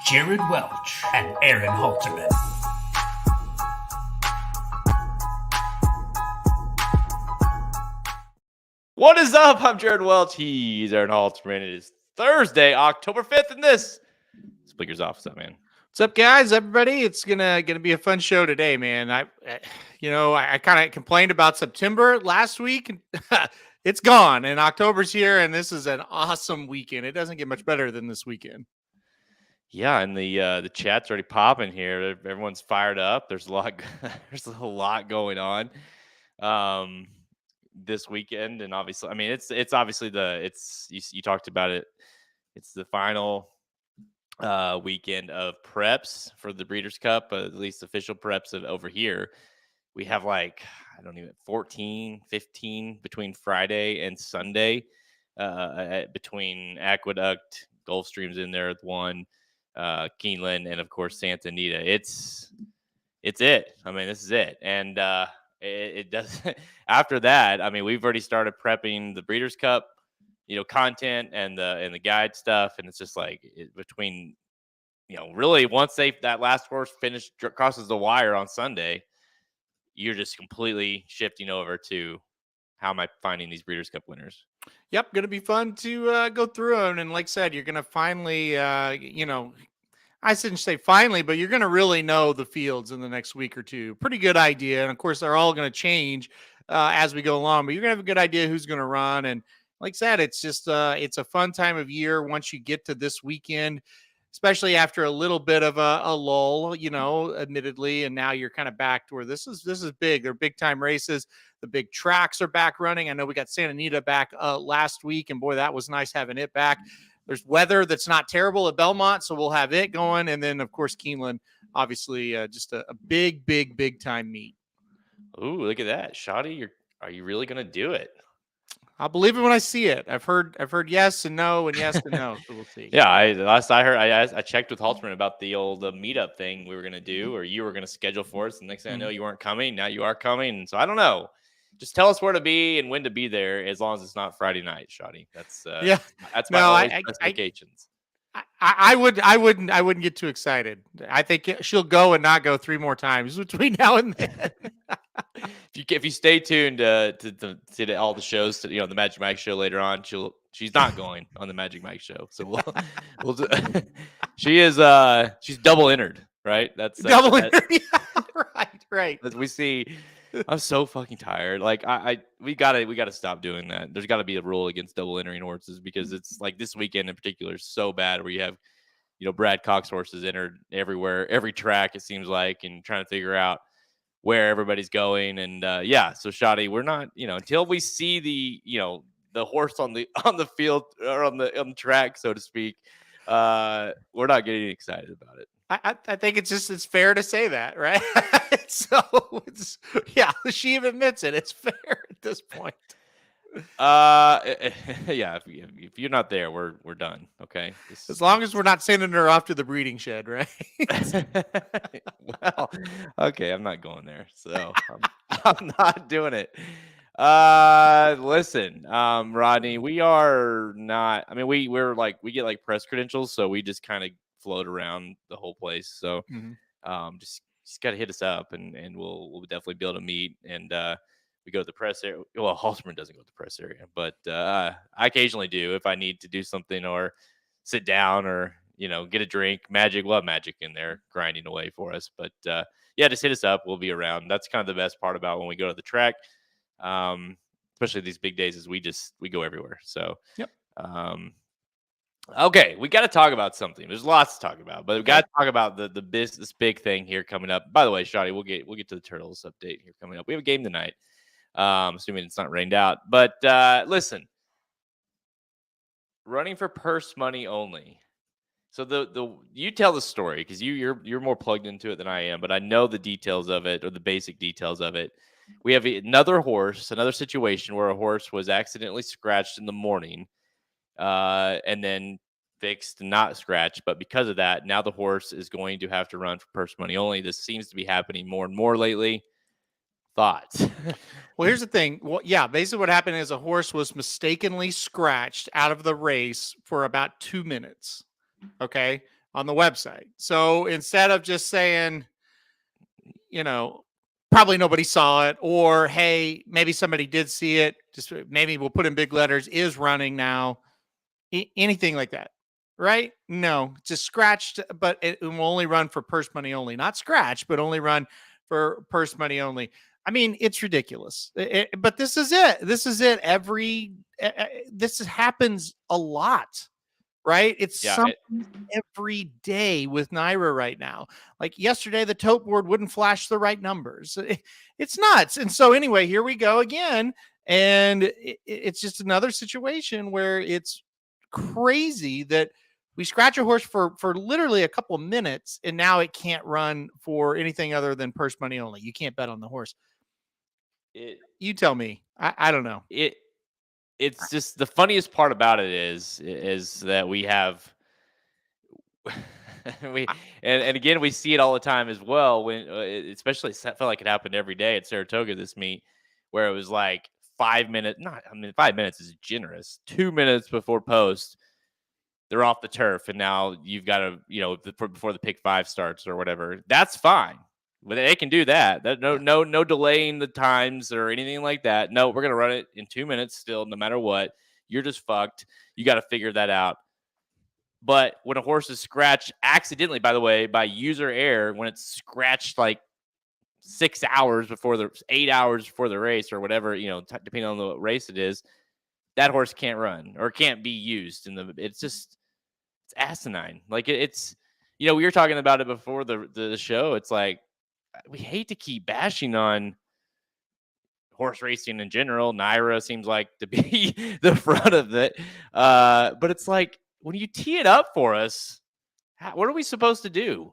Jared Welch and Aaron Halterman. What is up? I'm Jared Welch. He's Aaron Halterman. It is Thursday, October 5th, and this is Bleaker's Office Up, man. What's up, guys? Everybody, it's gonna be a fun show today, man. I kind of complained about September last week. It's gone, and October's here, and this is an awesome weekend. It doesn't get much better than this weekend. Yeah, and the chat's already popping here. Everyone's fired up. There's a lot. There's a lot going on this weekend, and obviously, I mean, it's obviously you talked about it. It's the final weekend of preps for the Breeders' Cup, at least official preps over here. We have 14, 15 between Friday and Sunday, between Aqueduct, Gulfstream's in there with one, Keeneland, and of course Santa Anita. It's it. I mean, this is it. And it does after that. I mean, we've already started prepping the Breeders' Cup, content and the guide stuff, and it's just between, really once that last horse crosses the wire on Sunday, you're just completely shifting over to how am I finding these Breeders' Cup winners. Yep, going to be fun to go through them, and like I said, you're going to finally, I shouldn't say finally, but you're going to really know the fields in the next week or two. Pretty good idea, and of course, they're all going to change as we go along, but you're going to have a good idea who's going to run. And like I said, it's just it's a fun time of year once you get to this weekend, especially after a little bit of a lull, admittedly, and now you're kind of back to where this is big. They're big time races. The big tracks are back running. I know we got Santa Anita back last week, and boy, that was nice having it back. There's weather that's not terrible at Belmont, so we'll have it going. And then, of course, Keeneland, obviously, just a big time meet. Ooh, look at that. Shoddy, are you really going to do it? I'll believe it when I see it. I've heard yes and no and yes and no, so we'll see. Yeah, last I heard, I checked with Halterman about the old meetup thing we were going to do, or you were going to schedule for us. The next thing I know, you weren't coming. Now you are coming. And so I don't know. Just tell us where to be and when to be there, as long as it's not Friday night, Shoddy. That's That's my specifications. I wouldn't get too excited. I think she'll go and not go 3 more times between now and then. If you stay tuned to all the shows, the Magic Mike show later on, she's not going on the Magic Mike show. So we'll do, she's double entered, right? That's double entered. Yeah, right. As we see. I'm so fucking tired. We gotta stop doing that. There's got to be a rule against double entering horses, because it's like this weekend in particular is so bad, where you have, Brad Cox horses entered everywhere, every track it seems like, and trying to figure out where everybody's going. And so Shoddy, we're not, until we see the horse on the field or on the track, so to speak, we're not getting excited about it. I think it's fair to say that, right? So she even admits it. It's fair at this point. Yeah. If you're not there, we're done. Okay. As long as we're not sending her off to the breeding shed, right? Well, okay. I'm not going there, so I'm not doing it. Listen, Rodney, we are not. I mean, we get press credentials, so we just kind of float around the whole place. So, just got to hit us up, and we'll definitely be able to meet. And we go to the press area. Well, Halterman doesn't go to the press area, but I occasionally do if I need to do something or sit down or get a drink. We'll have Magic in there grinding away for us. But just hit us up. We'll be around. That's kind of the best part about when we go to the track, especially these big days, is we go everywhere. So yep. Okay, we got to talk about something. There's lots to talk about, but we got to talk about this big thing here coming up. By the way, Shoddy, we'll get to the Turtles update here coming up. We have a game tonight, assuming it's not rained out. But listen, running for purse money only. So you tell the story, because you're more plugged into it than I am, but I know the details of it, or the basic details of it. We have another situation where a horse was accidentally scratched in the morning. And then fixed and not scratched. But because of that, now the horse is going to have to run for purse money only. This seems to be happening more and more lately. Thoughts? Well, here's the thing. Well, yeah, basically what happened is a horse was mistakenly scratched out of the race for about 2 minutes. Okay. on the website. So instead of just saying, probably nobody saw it, or hey, maybe somebody did see it, just maybe we'll put in big letters, is running now, anything like that. Right? No, just scratched, but it will only run for purse money only, not scratch, but only run for purse money only. I mean, it's ridiculous. But this is it. This is it. This happens a lot, right? It's something every day with NYRA right now. Like yesterday, the tote board wouldn't flash the right numbers. It's nuts. And so anyway, here we go again. And it's just another situation where it's crazy that we scratch a horse for literally a couple of minutes, and now it can't run for anything other than purse money only. You can't bet on the horse. You tell me. I don't know. It's just the funniest part about it is that we have and again we see it all the time as well when especially it felt like it happened every day at Saratoga this meet where it was like 5 minutes. 5 minutes is generous. 2 minutes before post, they're off the turf, and now you've got to, before the pick 5 starts or whatever. That's fine. But they can do that. No delaying the times or anything like that. No, we're gonna run it in 2 minutes still, no matter what. You're just fucked. You got to figure that out. But when a horse is scratched accidentally, by the way, by user error, when it's scratched like 6 hours before 8 hours before the race or whatever, depending on the race it is, that horse can't run or can't be used. It's asinine. Like it's, we were talking about it before the show. It's like, we hate to keep bashing on horse racing in general. NYRA seems like to be the front of it. But it's like, when you tee it up for us, what are we supposed to do?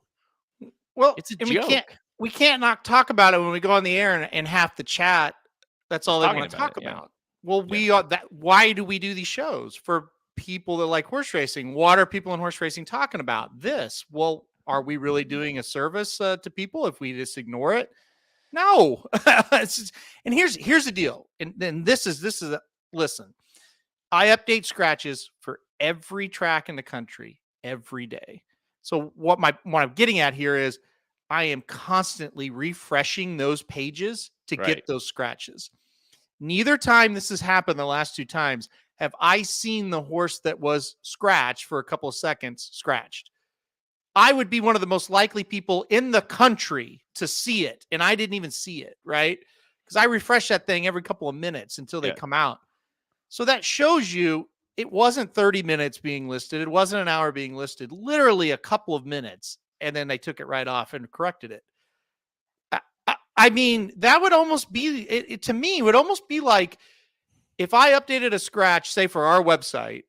Well, it's a joke. We can't not talk about it when we go on the air and half the chat. That's all they want to talk about. Well, we are that. Why do we do these shows? For people that like horse racing. What are people in horse racing talking about? This. Well, are we really doing a service to people if we just ignore it? No. And here's the deal. And then this is listen. I update scratches for every track in the country every day. So what I'm getting at here is I am constantly refreshing those pages to get those scratches. Neither time this has happened the last 2 times have I seen the horse that was scratched for a couple of seconds scratched. I would be one of the most likely people in the country to see it, and I didn't even see it, right? Because I refresh that thing every couple of minutes until they come out. So that shows you it wasn't 30 minutes being listed. It wasn't an hour being listed. Literally a couple of minutes, and then they took it right off and corrected it. I mean, that would almost be, to me, would almost be like if I updated a scratch, say for our website,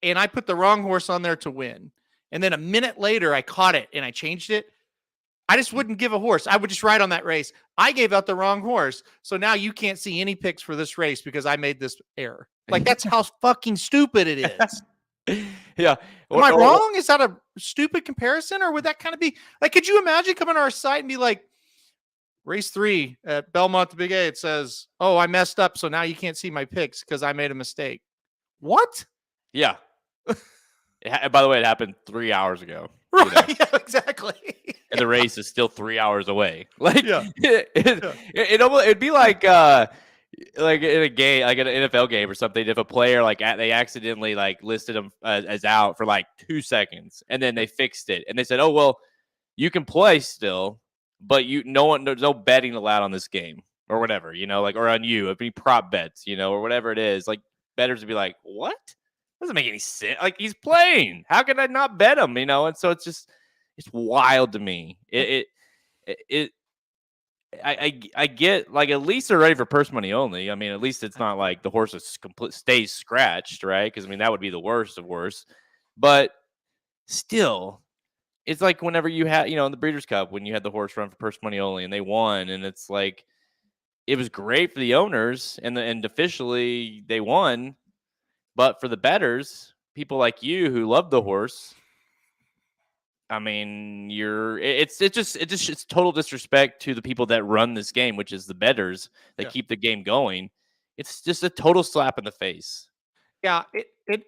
and I put the wrong horse on there to win, and then a minute later I caught it and I changed it, I just wouldn't give a horse. I would just write on that race, I gave out the wrong horse, so now you can't see any picks for this race because I made this error. Like, that's how fucking stupid it is. Yeah. Am I wrong? Is that a stupid comparison? Or would that kind of be like, could you imagine coming to our site and be like, race 3 at Belmont, the Big A, it says, oh, I messed up, so now you can't see my picks because I made a mistake. What? Yeah. By the way, it happened 3 hours ago. Right. Yeah, exactly. And the race is still 3 hours away. Like, it'd be like in a game, like an NFL game or something, if a player they accidentally listed him as out for 2 seconds, and then they fixed it, and they said, "Oh well, you can play still, but there's no betting allowed on this game or whatever, or on you, it'd be prop bets, or whatever it is." Like, bettors would be like, "What? Doesn't make any sense. Like, he's playing. How can I not bet him?" And so it's wild to me. I get, at least they're ready for purse money only. I mean, at least it's not like the horse stays scratched, right? Because that would be the worst of worst. But still, it's like whenever you had, in the Breeders' Cup, when you had the horse run for purse money only and they won, and it's like, it was great for the owners and officially they won. But for the bettors, people like you who love the horse, I mean, it's total disrespect to the people that run this game, which is the bettors that keep the game going. It's just a total slap in the face. Yeah,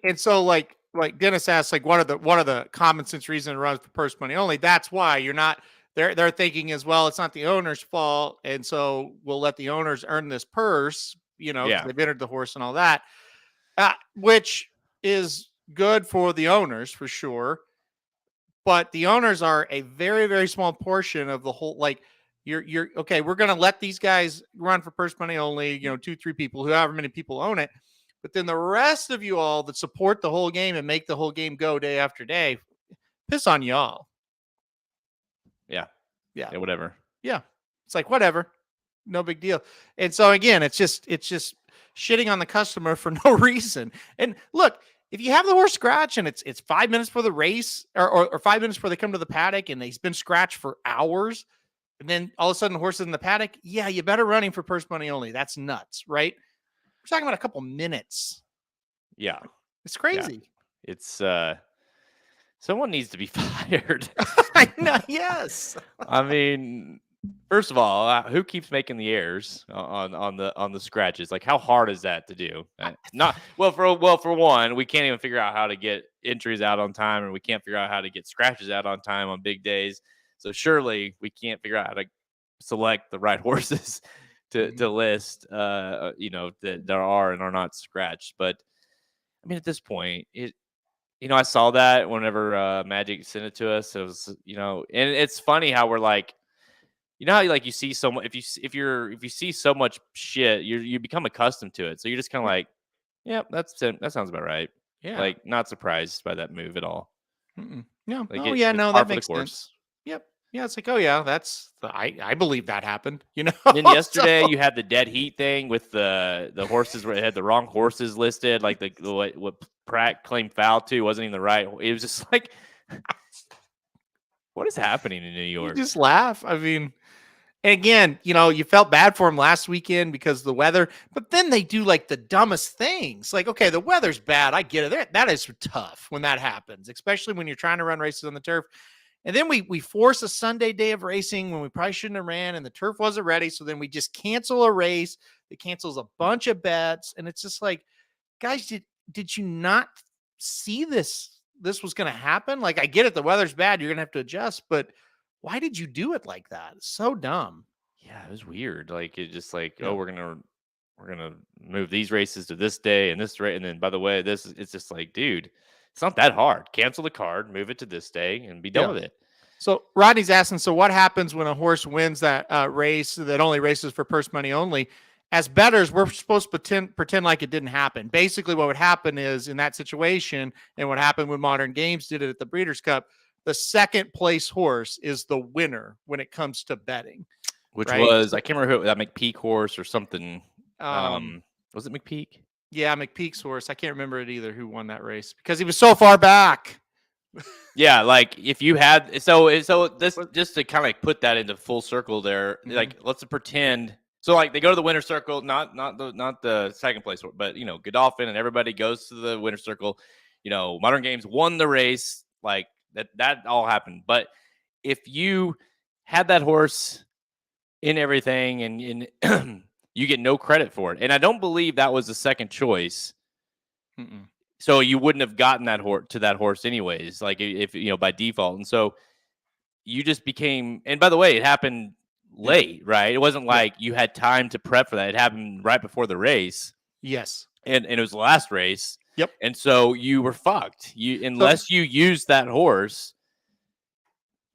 and so like Dennis asked, like, what are the common sense reasons it runs for purse money only? That's why you're not. They're thinking as well. It's not the owner's fault, and so we'll let the owners earn this purse, because Yeah. they've entered the horse and all that, which is good for the owners for sure. But the owners are a very, very small portion of the whole. Like, you're okay. We're going to let these guys run for purse money only. 2-3 people, however many people own it. But then the rest of you all that support the whole game and make the whole game go day after day, piss on y'all. Yeah. Yeah. Whatever. Yeah. It's like, whatever. No big deal. And so again, it's just shitting on the customer for no reason. And look, if you have the horse scratch and it's 5 minutes for the race or 5 minutes before they come to the paddock and he's been scratched for hours, and then all of a sudden the horse is in the paddock, yeah, you better run him for purse money only. That's nuts, right? We're talking about a couple minutes. Yeah. It's crazy. Yeah. It's someone needs to be fired. I know, yes. I mean, first of all, who keeps making the errors on the scratches? Like, how hard is that to do? For one, we can't even figure out how to get entries out on time, and we can't figure out how to get scratches out on time on big days. So surely we can't figure out how to select the right horses to list, that there are and are not scratched. But I mean, at this point, I saw that whenever Magic sent it to us. It was, and it's funny how we're like, how like you see so much. If you see so much shit, you become accustomed to it. So you're just kind of like, yeah, that sounds about right. Yeah, like not surprised by that move at all. No. Like That makes sense. Yep. Yeah, it's like, oh yeah, I believe that happened. Then yesterday you had the dead heat thing with the horses where it had the wrong horses listed, like what Pratt claimed foul to wasn't even the right. It was just like, what is happening in New York? You just laugh. I mean, and again, you felt bad for him last weekend because of the weather, but then they do like the dumbest things. Like, okay, the weather's bad. I get it. That is tough when that happens, especially when you're trying to run races on the turf. And then we force a Sunday day of racing when we probably shouldn't have ran and the turf wasn't ready. So then we just cancel a race. It cancels a bunch of bets. And it's just like, guys, did you not see this was going to happen? Like, I get it. The weather's bad. You're going to have to adjust. But why did you do it like that? It's so dumb. Yeah, it was weird. Like, it just like, oh, we're gonna move these races to this day and this rate. And then, by the way, it's just like, dude, it's not that hard. Cancel the card, move it to this day, and be done with it. So Rodney's asking, so what happens when a horse wins that race that only races for purse money only? As bettors, we're supposed to pretend like it didn't happen. Basically, what would happen is in that situation, and what happened when Modern Games did it at the Breeders' Cup, the second place horse is the winner when it comes to betting. Which was, I can't remember who, that McPeak horse or something. Was it McPeak? Yeah, McPeak's horse. I can't remember it either who won that race because he was so far back. Yeah, like if you had so this just to kind of like put that into full circle there, like let's pretend so like they go to the winner's circle, not the second place, but Godolphin and everybody goes to the winner's circle. Modern Games won the race, like that all happened. But if you had that horse in everything and you get no credit for it. And I don't believe that was the second choice. So you wouldn't have gotten that horse anyways, like if by default. And so you just became, and by the way, it happened late, right? It wasn't like you had time to prep for that. It happened right before the race. Yes. And it was the last race. Yep. And so you were fucked. Unless you used that horse,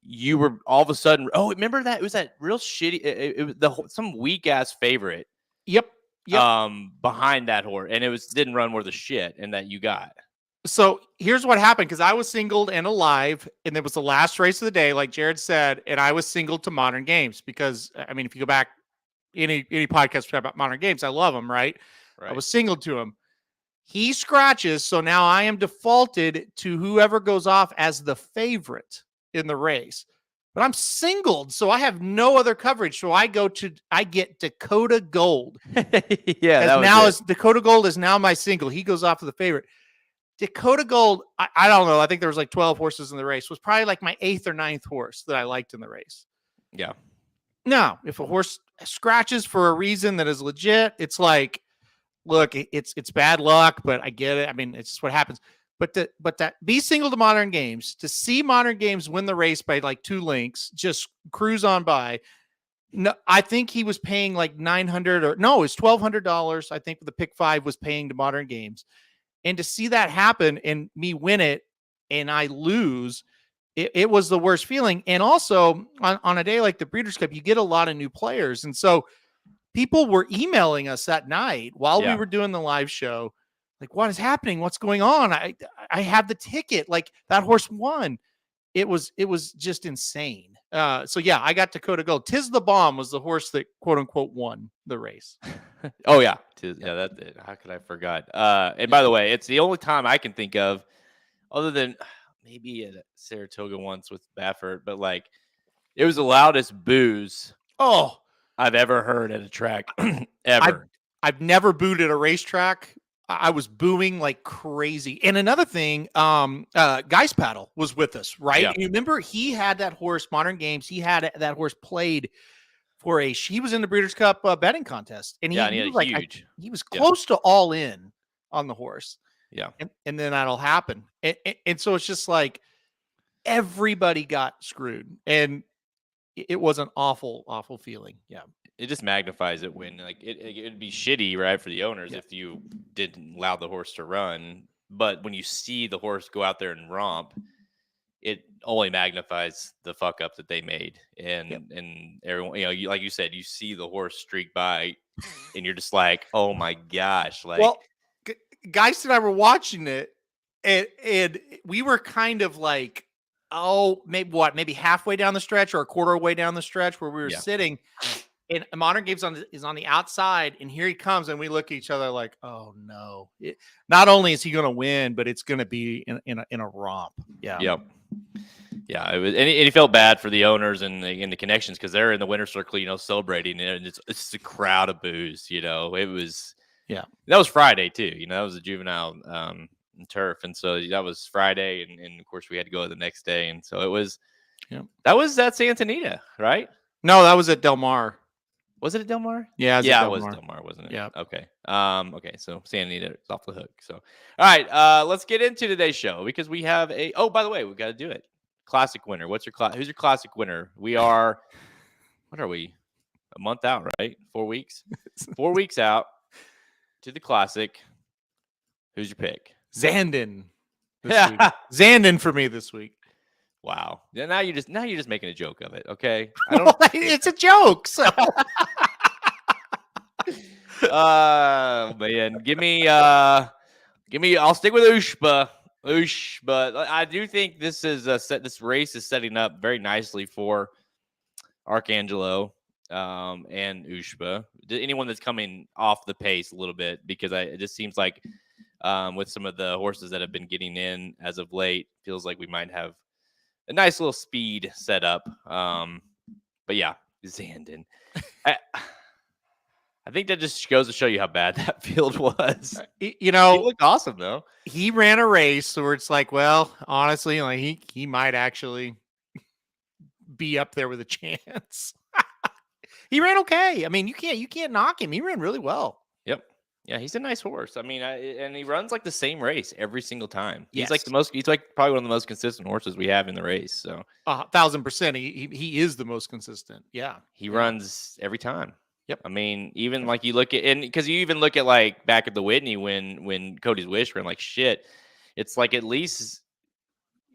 you were all of a sudden. Oh, remember that? It was that real shitty. It was some weak ass favorite. Yep. Behind that horse, and it didn't run worth a shit, and that you got. So here's what happened, because I was singled and alive, and it was the last race of the day, like Jared said, and I was singled to Modern Games because, I mean, if you go back any podcast about Modern Games, I love them, right? I was singled to him. He scratches, so now I am defaulted to whoever goes off as the favorite in the race. But I'm singled, so I have no other coverage. So I get Dakota Gold. Yeah, Dakota Gold is now my single. He goes off to the favorite. Dakota Gold, I don't know. I think there was like 12 horses in the race. Was probably like my 8th or 9th horse that I liked in the race. Yeah. Now, if a horse scratches for a reason that is legit, it's like, look, it's bad luck, but I get it. I mean, it's just what happens. But that be single to Modern Games, to see Modern Games win the race by like 2 lengths, just cruise on by. No, I think he was paying like $900 or no, it's $1,200. I think the pick 5 was paying to Modern Games. And to see that happen and me win it and I lose, it was the worst feeling. And also on a day like the Breeders' Cup, you get a lot of new players. And so people were emailing us that night while we were doing the live show. Like, what is happening? What's going on? I have the ticket. Like, that horse won. It was just insane. So yeah, I got Dakota Gold. Tiz the Bomb was the horse that quote unquote won the race. Oh yeah. How could I forgot? And by the way, it's the only time I can think of, other than maybe at Saratoga once with Baffert, but like it was the loudest boos I've ever heard at a track ever. I've never booed at a racetrack. I was booing like crazy. And another thing, Geist Paddle was with us, right? Yeah. You remember he had that horse, Modern Games. He had that horse played for he was in the Breeders' Cup betting contest. And he was like, huge. He was close to all in on the horse. Yeah. And then that'll happen. And so it's just like everybody got screwed. And it was an awful, awful feeling. Yeah. It just magnifies it when like it'd be shitty, right, for the owners if you didn't allow the horse to run. But when you see the horse go out there and romp, it only magnifies the fuck up that they made. And everyone, you, like you said, you see the horse streak by, and you're just like, oh my gosh, like. Well, Geist and I were watching it, and we were kind of like, maybe halfway down the stretch or a quarter way down the stretch where we were sitting. And Modern Games is on the outside, and here he comes, and we look at each other like, "Oh no!" Not only is he going to win, but it's going to be in a romp. Yeah. Yep. Yeah. It was, and he felt bad for the owners and the connections because they're in the winner's circle, celebrating, and it's a crowd of boos. It was. Yeah. That was Friday too. That was a juvenile turf, and so that was Friday, and of course we had to go the next day, and so it was. Yeah. That was at Santa Anita, right? No, that was at Del Mar. Was it at Del Mar? Yeah, it was Del Mar, wasn't it? Yeah. Okay. Okay. So Santa Anita is off the hook. So, all right. Let's get into today's show because we have by the way, we've got to do it. Classic winner. Who's your classic winner? We are, what are we? A month out, right? 4 weeks. 4 weeks out to the classic. Who's your pick? Zandon. Zandon for me this week. Wow. Yeah, now you're just making a joke of it, okay? It's a joke. So man, give me I'll stick with Ushba. But I do think this race is setting up very nicely for Arcangelo and Ushba. Anyone that's coming off the pace a little bit, because it just seems like with some of the horses that have been getting in as of late, feels like we might have a nice little speed set up. But yeah, Zandon. I think that just goes to show you how bad that field was. He looked awesome though. He ran a race where it's like, well, honestly, like he might actually be up there with a chance. He ran okay. I mean, you can't knock him. He ran really well. Yep. Yeah, he's a nice horse. I mean, and he runs like the same race every single time. Yes. He's like probably one of the most consistent horses we have in the race. So 1,000%. He is the most consistent. Yeah. He runs every time. Yep. I mean, even like you look at, and because you even look at like back at the Whitney when Cody's Wish ran like shit, it's like at least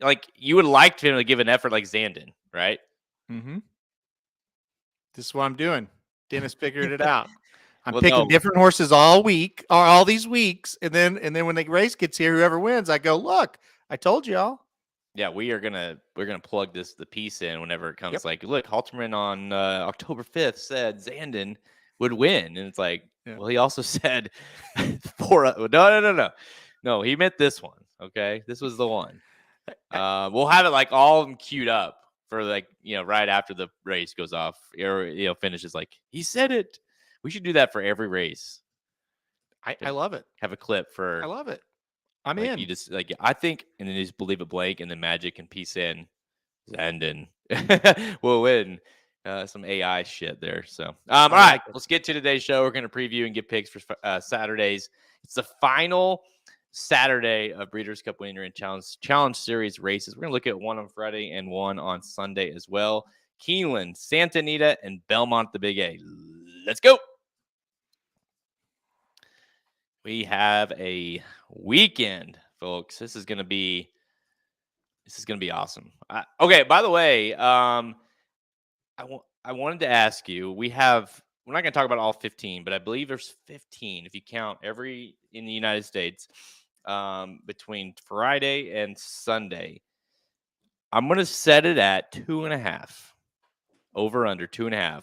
like you would like him to give an effort like Zandon, right? Mm-hmm. This is what I'm doing. Dennis figured it out. I'm picking different horses all week or all these weeks, and then when the race gets here, whoever wins, I go, look, I told y'all. Yeah, we're gonna plug the piece in whenever it comes. Yep. Like, look, Halterman on October 5th said Zandon would win, and it's like, well, he also said no, he meant this one. Okay, this was the one. We'll have it like all queued up for like right after the race goes off or finishes. Like he said it. We should do that for every race. I love it. Have a clip for. I love it. I'm like in. You just like I think, and then you just believe it blank, and then Magic and piece in, Zandon will win. Some AI shit there. So, all right, let's get to today's show. We're going to preview and get picks for Saturdays. It's the final Saturday of Breeders' Cup Winter and Challenge Series races. We're going to look at one on Friday and one on Sunday as well. Keeneland, Santa Anita, and Belmont, the Big A. Let's go. We have a weekend, folks. This is going to be awesome. Okay, by the way, I wanted to ask you, we're not going to talk about all 15, but I believe there's 15 if you count every in the United States between Friday and Sunday. I'm going to set it at 2.5, over under 2.5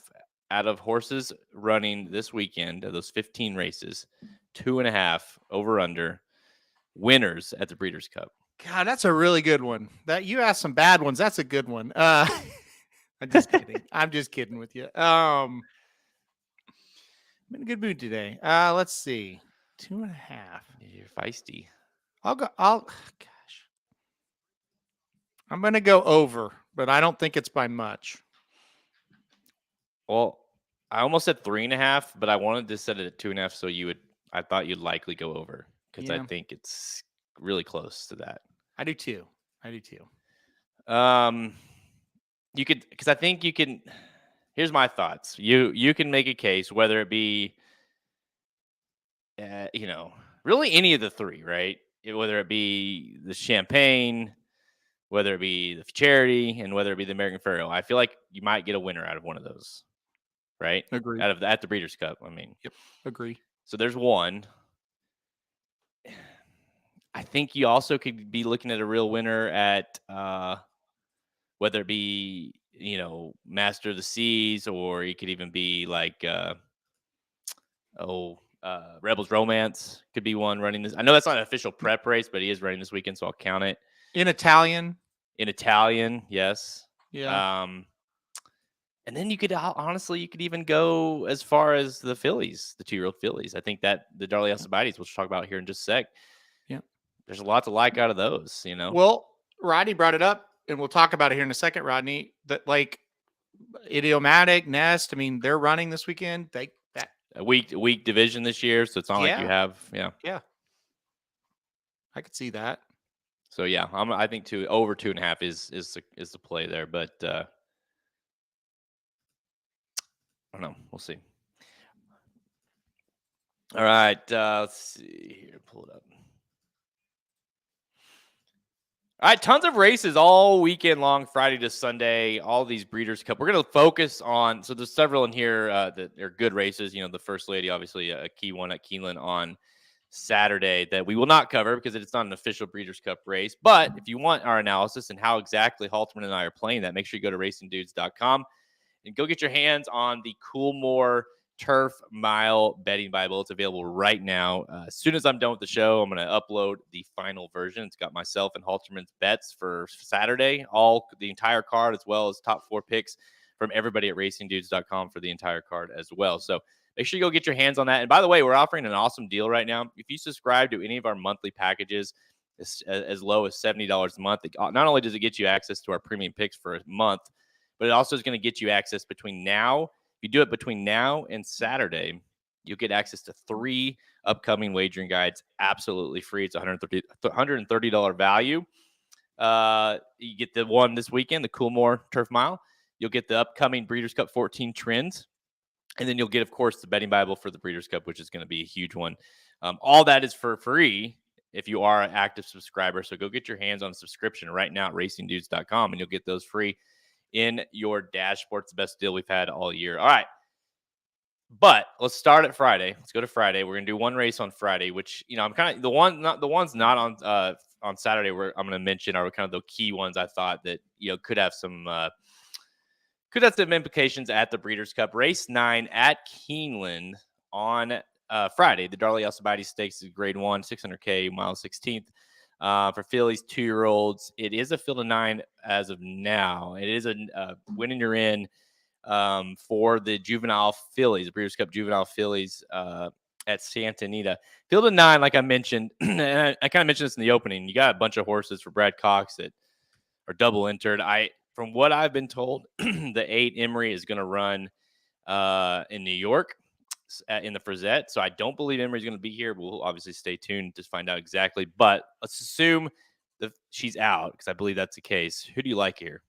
out of horses running this weekend of those 15 races. 2.5 over under winners at the Breeders' Cup. God, that's a really good one. That you asked some bad ones. That's a good one. I'm just kidding. I'm just kidding with you. I'm in a good mood today. Let's see. 2.5. You're feisty. Gosh. I'm going to go over, but I don't think it's by much. Well, I almost said 3.5, but I wanted to set it at 2.5 so I thought you'd likely go over because I think it's really close to that. I do too. You could, because I think you can. Here's my thoughts. You can make a case, whether it be, really any of the three, right? Whether it be the Champagne, whether it be the Charity, and whether it be the American Pharoah. I feel like you might get a winner out of one of those, right? Agree. At the Breeders' Cup. I mean, yep, agree. So there's one. I think you also could be looking at a real winner at whether it be, Master of the Seas, or you could even be like Rebels Romance could be one running this. I know that's not an official prep race, but he is running this weekend, so I'll count it. In Italian, yes. Yeah. And then you could even go as far as the fillies, the 2-year-old fillies. I think that the Darley Alcibiades, which we'll talk about here in just a sec. Yeah. There's a lot to like out of those, Well, Rodney brought it up, and we'll talk about it here in a second, Rodney, that like Idiomatic, Nest, I mean, they're running this weekend. A weak division this year, so it's not like you have, Yeah. I could see that. So yeah, I think over 2.5 is the play there, but I don't know. We'll see. All right, let's see here. Pull it up. All right, tons of races all weekend long, Friday to Sunday, all these Breeders' Cup. We're going to focus on, so there's several in here that are good races. The First Lady, obviously a key one at Keeneland on Saturday that we will not cover because it's not an official Breeders' Cup race. But if you want our analysis and how exactly Halterman and I are playing that, make sure you go to racingdudes.com and go get your hands on the Coolmore Turf Mile betting Bible. It's available right now. As soon as I'm done with the show, I'm going to upload the final version. It's got myself and Halterman's bets for Saturday, the entire card, as well as top 4 picks from everybody at racingdudes.com for the entire card as well. So make sure you go get your hands on that. And by the way, we're offering an awesome deal right now. If you subscribe to any of our monthly packages, as low as $70 a month, not only does it get you access to our premium picks for a month, but it also is going to get you access between now. If you do it between now and Saturday, you'll get access to 3 upcoming wagering guides absolutely free. It's $130 value. You get the one this weekend, the Coolmore Turf Mile. You'll get the upcoming Breeders' Cup 14 trends. And then you'll get, of course, the betting Bible for the Breeders' Cup, which is going to be a huge one. All that is for free if you are an active subscriber. So go get your hands on a subscription right now at racingdudes.com, and you'll get those free in your dashboard. It's the best deal we've had all year. All right. But let's start at Friday. Let's go to Friday. We're going to do one race on Friday, which, I'm kind of the ones not on Saturday where I'm going to mention are kind of the key ones I thought that, could have some implications at the Breeders' Cup. Race 9 at Keeneland on Friday. The Darley Alcibiades Stakes is grade 1, 600K, mile 16th. For fillies, 2-year-olds. It is a field of 9 as of now. It is a win and you're in for the juvenile fillies, the Breeders' Cup juvenile fillies at Santa Anita. Field of 9, like I mentioned, and I kind of mentioned this in the opening. You got a bunch of horses for Brad Cox that are double entered. From what I've been told, the 8 Emery is going to run in New York. in the Frizette. So I don't believe Emery's going to be here. We'll obviously stay tuned to find out exactly. But let's assume that she's out because I believe that's the case. Who do you like here?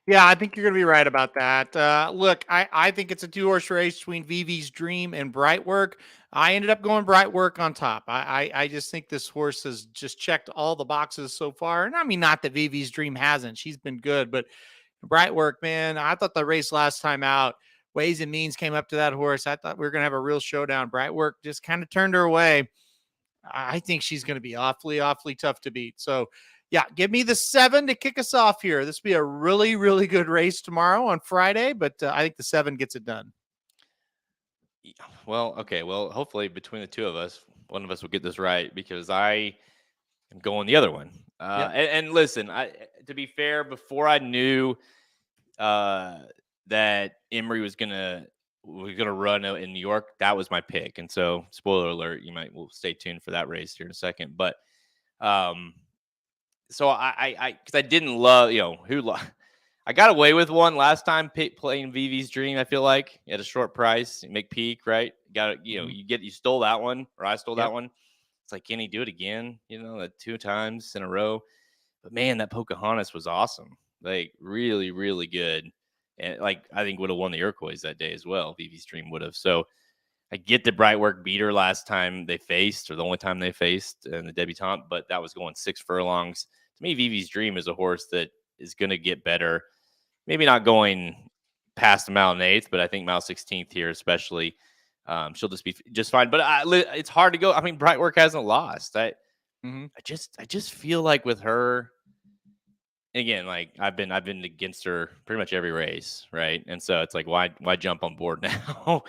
Yeah, I think you're going to be right about that. Look, I think it's a 2-horse race between Vivi's Dream and Brightwork. I ended up going Brightwork on top. I just think this horse has just checked all the boxes so far. And I mean, not that Vivi's Dream hasn't. She's been good, but Brightwork, man, I thought the race last time out, Ways and Means came up to that horse. I thought we were going to have a real showdown. Brightwork just kind of turned her away. I think she's going to be awfully, awfully tough to beat. So, yeah, give me the 7 to kick us off here. This will be a really, really good race tomorrow on Friday, but I think the 7 gets it done. Well, okay. Well, hopefully between the two of us, one of us will get this right because I am going the other one. Yep. And listen, to be fair, before I knew that Emery was gonna run in New York, that was my pick. And so, spoiler alert, we'll stay tuned for that race here in a second. But so because I didn't love I got away with one last time playing Vivi's Dream. I feel like at a short price, McPeak, right? You stole that one, or I stole that one. It's like, can he do it again? That 2 times in a row. But man, that Pocahontas was awesome. Like really, really good, and like I think would have won the Iroquois that day as well. Vivi's Dream would have. So I get the Brightwork beat her last time they faced, or the only time they faced in the debutante, but that was going 6 furlongs. To me, Vivi's Dream is a horse that is going to get better. Maybe not going past the mile and 8th, but I think mile 16th here, especially, she'll just be just fine. But it's hard to go. I mean, Brightwork hasn't lost. I just feel like with her, again, like I've been against her pretty much every race, right? And so it's like, why jump on board now?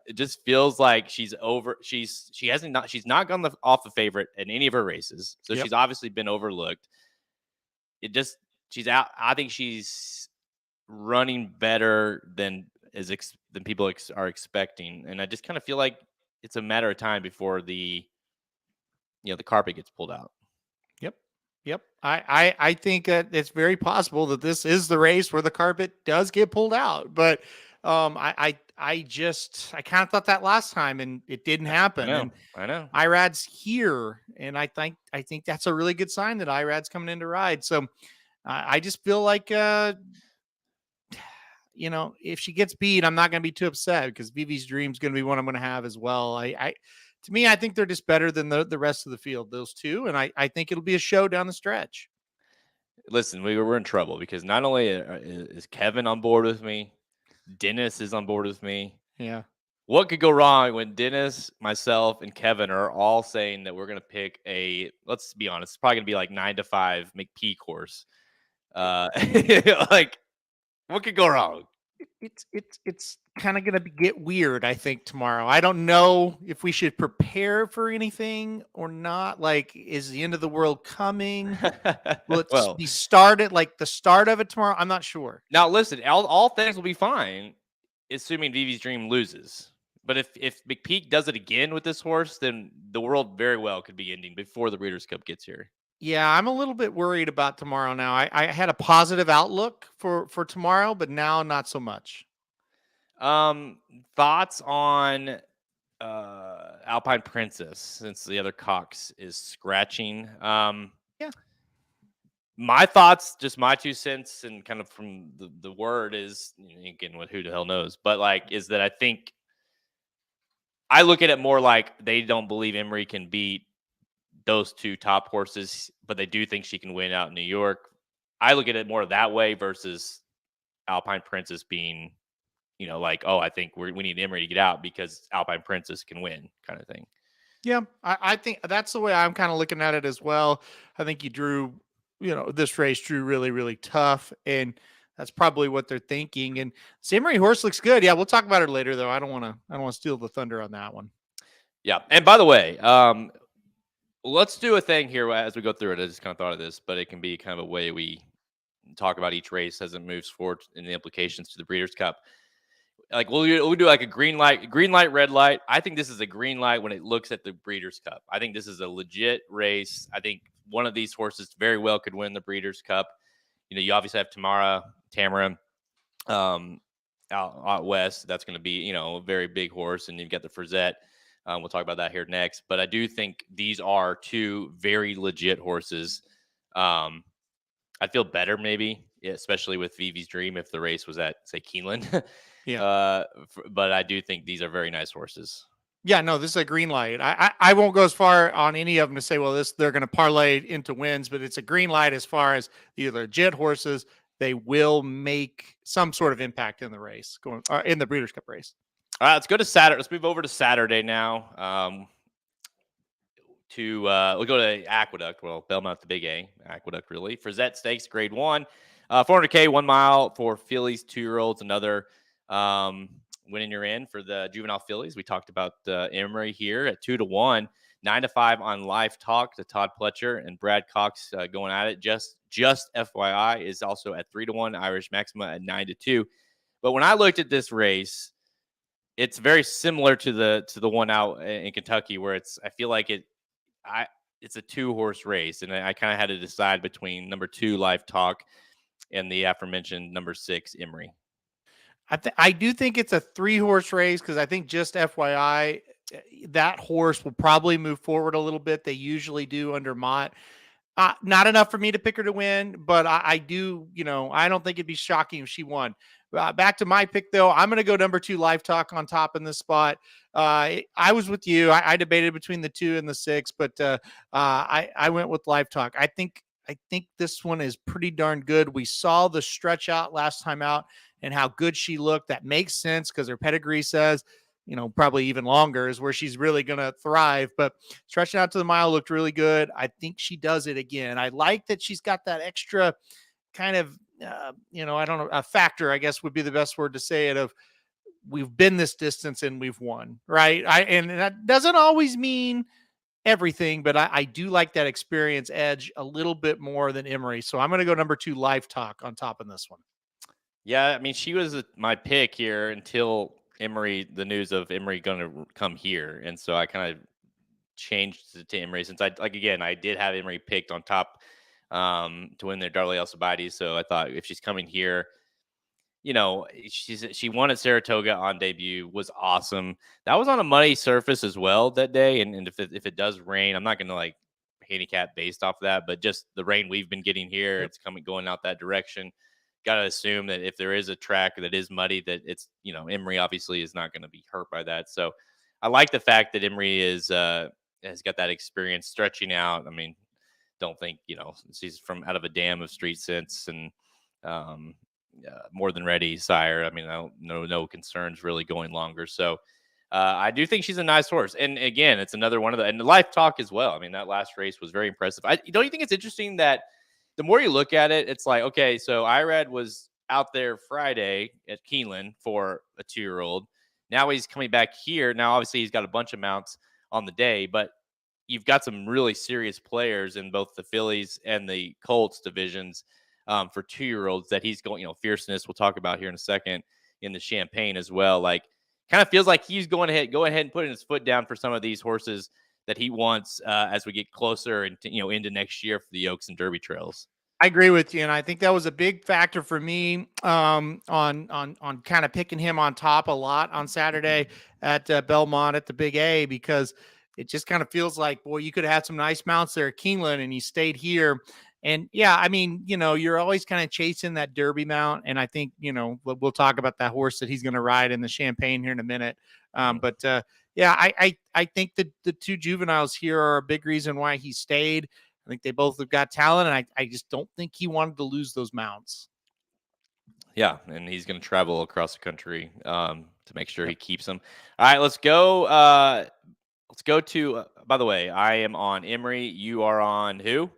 It just feels like she's not gone off the favorite in any of her races, so she's obviously been overlooked. She's out. I think she's running better than people are expecting, and I just kind of feel like it's a matter of time before the carpet gets pulled out. Yep. I think that it's very possible that this is the race where the carpet does get pulled out, but I kind of thought that last time and it didn't happen. I know. Irad's here, and I think that's a really good sign that Irad's coming in to ride. So I just feel like if she gets beat, I'm not going to be too upset because Vivi's Dream is going to be one I'm going to have as well. To me, I think they're just better than the rest of the field, those two. And I think it'll be a show down the stretch. Listen, we're in trouble because not only is Kevin on board with me, Dennis is on board with me. Yeah. What could go wrong when Dennis, myself, and Kevin are all saying that we're going to pick let's be honest, it's probably going to be like 9-5 McPeak horse. Like, what could go wrong? It's kind of going to get weird, I think, tomorrow. I don't know if we should prepare for anything or not. Like, is the end of the world coming? Will it be started like the start of it tomorrow? I'm not sure. Now, listen, all things will be fine, assuming Vivi's Dream loses. But if McPeak does it again with this horse, then the world very well could be ending before the Breeders' Cup gets here. Yeah, I'm a little bit worried about tomorrow now. I had a positive outlook for tomorrow, but now not so much. Thoughts on Alpine Princess, since the other Cox is scratching. Yeah. My thoughts, just my 2 cents, and kind of from the word is, again, what who the hell knows, but is that I think I look at it more like they don't believe Emery can beat those 2 top horses, but they do think she can win out in New York. I look at it more that way versus Alpine Princess being, I think we need Emery to get out because Alpine Princess can win, kind of thing. Yeah, I think that's the way I'm kind of looking at it as well. I think this race drew really, really tough, and that's probably what they're thinking. And Emery horse looks good. Yeah, we'll talk about it later, though. I don't want to steal the thunder on that one. Yeah, and by the way, let's do a thing here as we go through it. I just kind of thought of this, but it can be kind of a way we talk about each race as it moves forward and the implications to the Breeders' Cup. Like we'll do like a green light, red light. I think this is a green light when it looks at the Breeders' Cup. I think this is a legit race. I think one of these horses very well could win the Breeders' Cup. You obviously have Tamara. out west. That's going to be, a very big horse. And you've got the Frizette. We'll talk about that here next. But I do think these are two very legit horses. I'd feel better maybe, especially with Vivi's Dream, if the race was at, say, Keeneland. Yeah. But I do think these are very nice horses. Yeah, no, this is a green light. I won't go as far on any of them to say, well, they're going to parlay into wins, but it's a green light as far as the legit horses. They will make some sort of impact in the race, in the Breeders' Cup race. All right, let's go to Saturday. Let's move over to Saturday now. We'll go to Aqueduct. Well, Belmont, the Big A, Aqueduct, really. Frizette Stakes, Grade 1. 400K, 1 mile for fillies, 2-year-olds. Another winning you're in for the juvenile fillies. We talked about Emery here at 2-1. 9-5 on Live Talk to Todd Pletcher and Brad Cox going at it. Just FYI is also at 3-1. Irish Maxima at 9-2. But when I looked at this race, it's very similar to the one out in Kentucky, where I feel like it's a 2-horse race, and I kind of had to decide between number 2 Live Talk and the aforementioned number 6 Emery. I do think it's a 3-horse race, because I think, just FYI, that horse will probably move forward a little bit. They usually do under Mott. Not enough for me to pick her to win, but I do, I don't think it'd be shocking if she won. Back to my pick, though, I'm going to go number 2 Live Talk on top in this spot. I was with you. I debated between the 2 and the 6, but I went with Live Talk. I think this one is pretty darn good. We saw the stretch out last time out and how good she looked. That makes sense, because her pedigree says, probably even longer is where she's really going to thrive. But stretching out to the mile looked really good. I think she does it again. I like that she's got that extra kind of, I don't know, a factor, I guess would be the best word to say it, of we've been this distance and we've won, right? And that doesn't always mean everything, but I do like that experience edge a little bit more than Emery. So I'm going to go number 2 Live Talk on top in this one. Yeah, I mean, she was my pick here until Emery, the news of Emery going to come here. And so I kind of changed to Emery, since I did have Emery picked on top to win their Darley Alcibiades. So I thought, if she's coming here, she won at Saratoga on debut, was awesome. That was on a muddy surface as well that day. And if it does rain, I'm not going to handicap based off of that, but just the rain we've been getting here, It's going out that direction. Got to assume that if there is a track that is muddy, that it's, Emery obviously is not going to be hurt by that. So I like the fact that Emery has got that experience stretching out. I mean, don't think, she's from out of a dam of street sense and more than ready, sire. I mean, I don't know, no concerns really going longer. So I do think she's a nice horse. And again, it's another one of and the Life Talk as well. I mean, that last race was very impressive. Don't you think it's interesting that the more you look at it, it's like, okay, so Irad was out there Friday at Keeneland for a 2-year-old. Now he's coming back here. Now, obviously, he's got a bunch of mounts on the day, but you've got some really serious players in both the fillies and the Colts divisions for 2-year-olds that he's going, Fierceness, we'll talk about here in a second, in the Champagne as well. Kind of feels like he's go ahead and putting his foot down for some of these horses that he wants as we get closer and into next year for the Oaks and Derby Trails. I agree with you, and I think that was a big factor for me on kind of picking him on top a lot on Saturday at Belmont at the Big A, because it just kind of feels like, boy, you could have had some nice mounts there at Keeneland, and he stayed here. And yeah, I mean, you're always kind of chasing that Derby mount, and I think we'll talk about that horse that he's going to ride in the Champagne here in a minute. Yeah, I think that the 2 juveniles here are a big reason why he stayed. I think they both have got talent, and I just don't think he wanted to lose those mounts. Yeah, and he's going to travel across the country to make sure he keeps them. All right, let's go. Let's go to, by the way, I am on Emery. You are on who?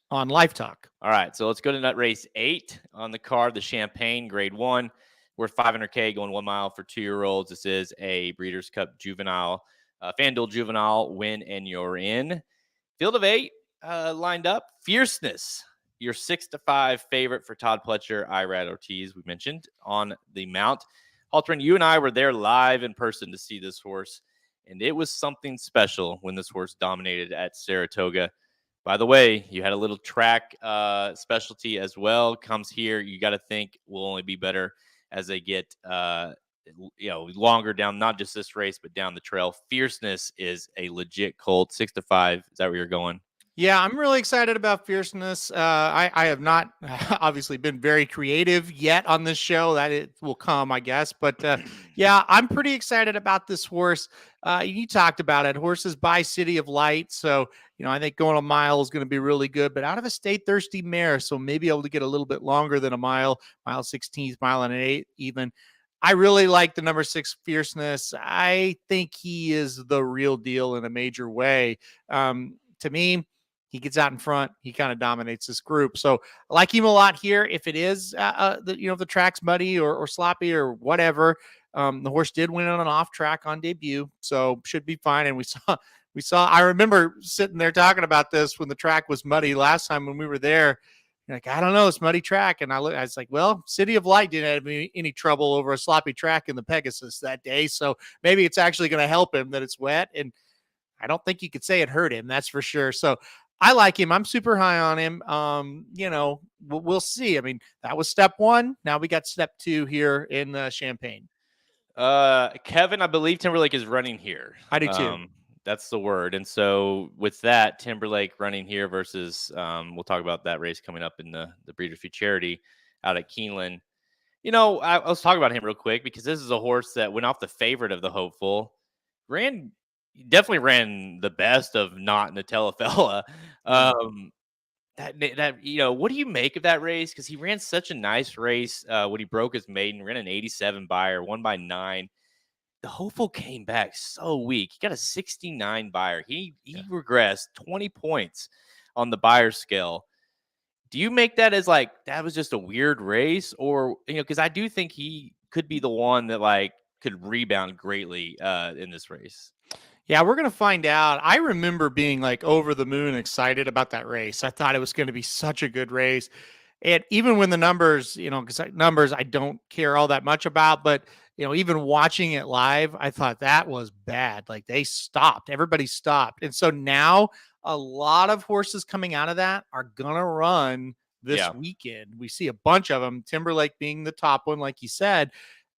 On Life Talk. All right, so let's go to nut race 8 on the card, the Champagne Grade 1. We're 500K going 1 mile for 2-year-olds. This is a Breeders' Cup juvenile, FanDuel juvenile win, and you're in. Field of 8 lined up. Fierceness, your 6-5 favorite for Todd Pletcher, Irad Ortiz, we mentioned, on the mount. Halterin, you and I were there live in person to see this horse, and it was something special when this horse dominated at Saratoga. By the way, you had a little track specialty as well. Comes here, you got to think will only be better as they get longer down, not just this race, but down the trail. Fierceness is a legit colt, 6-5. Is that where you're going? Yeah, I'm really excited about Fierceness. I have not obviously been very creative yet on this show. That it will come, I guess. But yeah, I'm pretty excited about this horse. You talked about it. Horses by City of Light. So, I think going a mile is going to be really good. But out of a state thirsty mare, so maybe able to get a little bit longer than a mile 16th, mile and an eighth even. I really like the number 6 Fierceness. I think he is the real deal in a major way. To me, he gets out in front. He kind of dominates this group. So I like him a lot here. If it is, the track's muddy or sloppy or whatever, the horse did win on an off track on debut, so should be fine. And we saw, I remember sitting there talking about this when the track was muddy last time when we were there. Like, I don't know, it's muddy track. And I was like, well, City of Light didn't have any trouble over a sloppy track in the Pegasus that day. So maybe it's actually going to help him that it's wet. And I don't think you could say it hurt him. That's for sure. So I like him. I'm super high on him. We'll see. I mean, that was step 1. Now we got step 2 here in Champaign. Kevin, I believe Timberlake is running here. I do too. That's the word. And so with that, Timberlake running here versus, we'll talk about that race coming up in the Breeders' Futurity out at Keeneland. Let's talk about him real quick, because this is a horse that went off the favorite of the hopeful, definitely ran the best of not Nutella. What do you make of that race? Because he ran such a nice race when he broke his maiden, ran an 87 buyer, won by 9. The hopeful came back so weak. He got a 69 buyer. He regressed 20 points on the buyer scale. Do you make that as like, that was just a weird race? Or, because I do think he could be the one that could rebound greatly in this race. Yeah, we're going to find out. I remember being over the moon excited about that race. I thought it was going to be such a good race. And even when the numbers, because numbers I don't care all that much about, but, even watching it live, I thought that was bad. They stopped. Everybody stopped. And so now a lot of horses coming out of that are going to run this weekend. We see a bunch of them, Timberlake being the top one, like you said.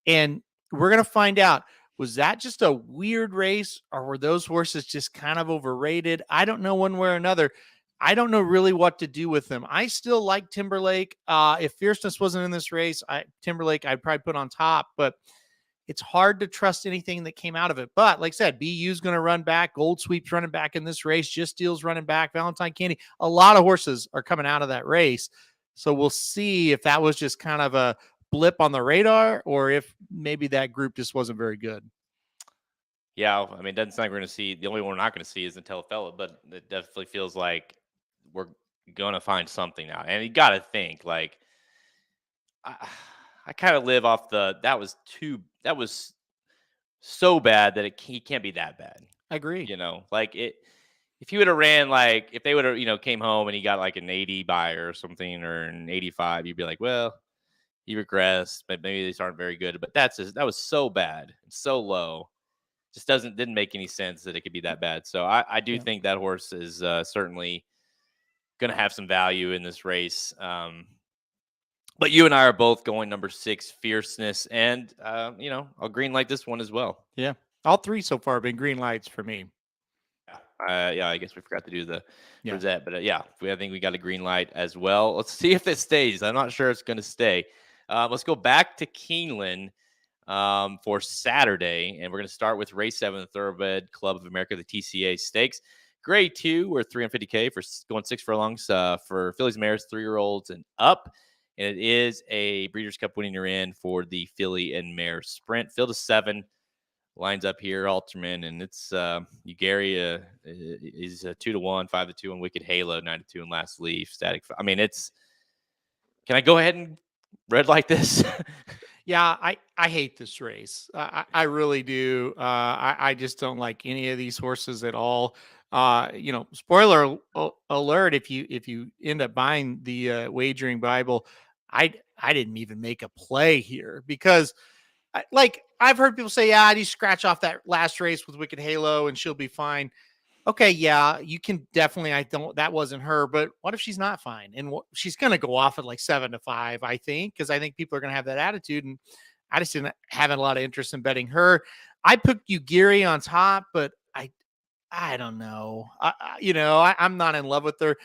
And we're going to find out. Was that just a weird race, or were those horses just kind of overrated? I don't know one way or another. I don't know really what to do with them. I still like Timberlake. If Fierceness wasn't in this race, Timberlake I'd probably put on top, but it's hard to trust anything that came out of it. But like I said, BU's going to run back. Gold Sweep's running back in this race. Just Deal's running back. Valentine Candy. A lot of horses are coming out of that race. So we'll see if that was just kind of a blip on the radar, or if maybe that group just wasn't very good. Yeah, I mean, it doesn't sound like we're going to see. The only one we're not going to see is Nutella, but it definitely feels like we're going to find something now. And you got to think, I kind of live off that was so bad that he can't be that bad. I agree. If he would have ran, if they would have, came home and he got an 80 buyer or something, or an 85, you'd be like, well, he regressed, but maybe these aren't very good. But that was so bad and so low. Just didn't make any sense that it could be that bad. So I do think that horse is certainly going to have some value in this race. But you and I are both going number 6, Fierceness, and I'll green light this one as well. Yeah, all 3 so far have been green lights for me. I guess we forgot to do the Frizette, but I think we got a green light as well. Let's see if it stays. I'm not sure it's going to stay. Let's go back to Keeneland for Saturday, and we're going to start with race 7, the Thoroughbred Club of America, the TCA Stakes. Grade 2, we're $350K for going 6 furlongs for fillies, mares, 3-year-olds and up. And it is a Breeders' Cup winning in for the filly and mare sprint. Field of 7 lines up here, Alterman, and it's Gary is 2-1, 5-2 on Wicked Halo, 9-2 in Last Leaf, Static. I mean, can I go ahead and red light this? Yeah, I hate this race. I really do. I just don't like any of these horses at all. Spoiler alert, if you end up buying the wagering Bible, I didn't even make a play here, because I've heard people say, yeah, you scratch off that last race with Wicked Halo and she'll be fine. Okay, yeah, you can definitely. That wasn't her, but what if she's not fine? And she's going to go off at like 7-5, I think, because I think people are going to have that attitude. And I just didn't have a lot of interest in betting her. I put Ugiri on top, but I don't know. I'm not in love with her.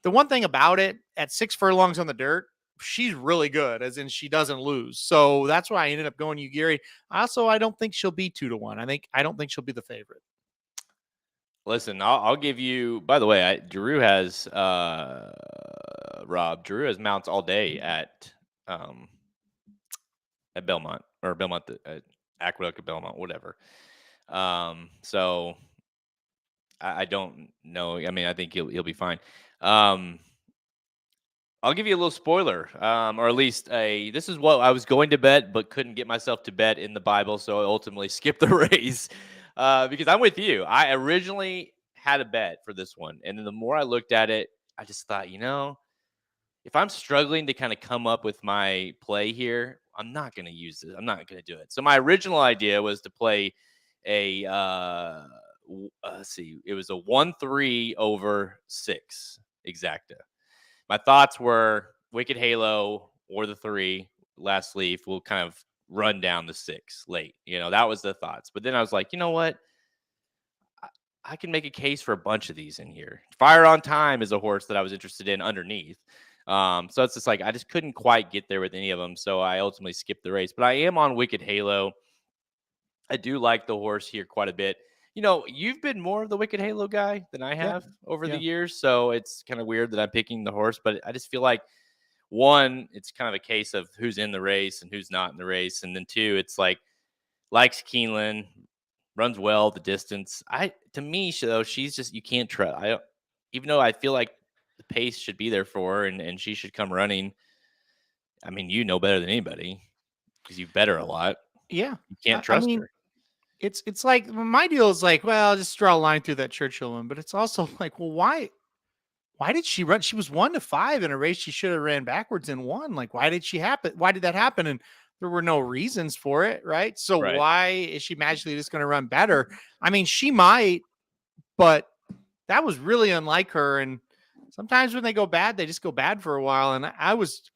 The one thing about it, at 6 furlongs on the dirt, she's really good, as in she doesn't lose. So that's why I ended up going Ugiri. Also, I don't think she'll be 2-1. I don't think she'll be the favorite. Listen, I'll give you. By the way, Drew has Rob. Drew has mounts all day at Belmont or Belmont at Aqueduct at Belmont, whatever. So I don't know. I mean, I think he'll be fine. I'll give you a little spoiler, or at least this is what I was going to bet, but couldn't get myself to bet in the Bible, so I ultimately skipped the race because I'm with you. I originally had a bet for this one, and then the more I looked at it, I just thought, if I'm struggling to kind of come up with my play here, I'm not going to use it. I'm not going to do it. So my original idea was to play a let's see, it was a 1-3 over 6 exacta. My thoughts were Wicked Halo or the 3 last leaf will kind of run down the 6 late. That was the thoughts. But then I was like, you know what? I can make a case for a bunch of these in here. Fire on Time is a horse that I was interested in underneath. So it's just like I just couldn't quite get there with any of them. So I ultimately skipped the race. But I am on Wicked Halo. I do like the horse here quite a bit. You've been more of the Wicked Halo guy than I have over the years. So it's kind of weird that I'm picking the horse. But I just feel like, one, it's kind of a case of who's in the race and who's not in the race. And then two, it's like, likes Keeneland, runs well the distance. To me, though, she's just, you can't trust. Even though I feel like the pace should be there for her and she should come running. I mean, you know better than anybody because you bet her a lot. Yeah. You can't trust her. It's like my deal is like, well, I'll just draw a line through that Churchill one, but it's also like, well, why did she run? She was 1-5 in a race she should have ran backwards and won. Like, why did that happen? And there were no reasons for it, right? So why is she magically just going to run better? I mean, she might, but that was really unlike her. And sometimes when they go bad, they just go bad for a while. And I was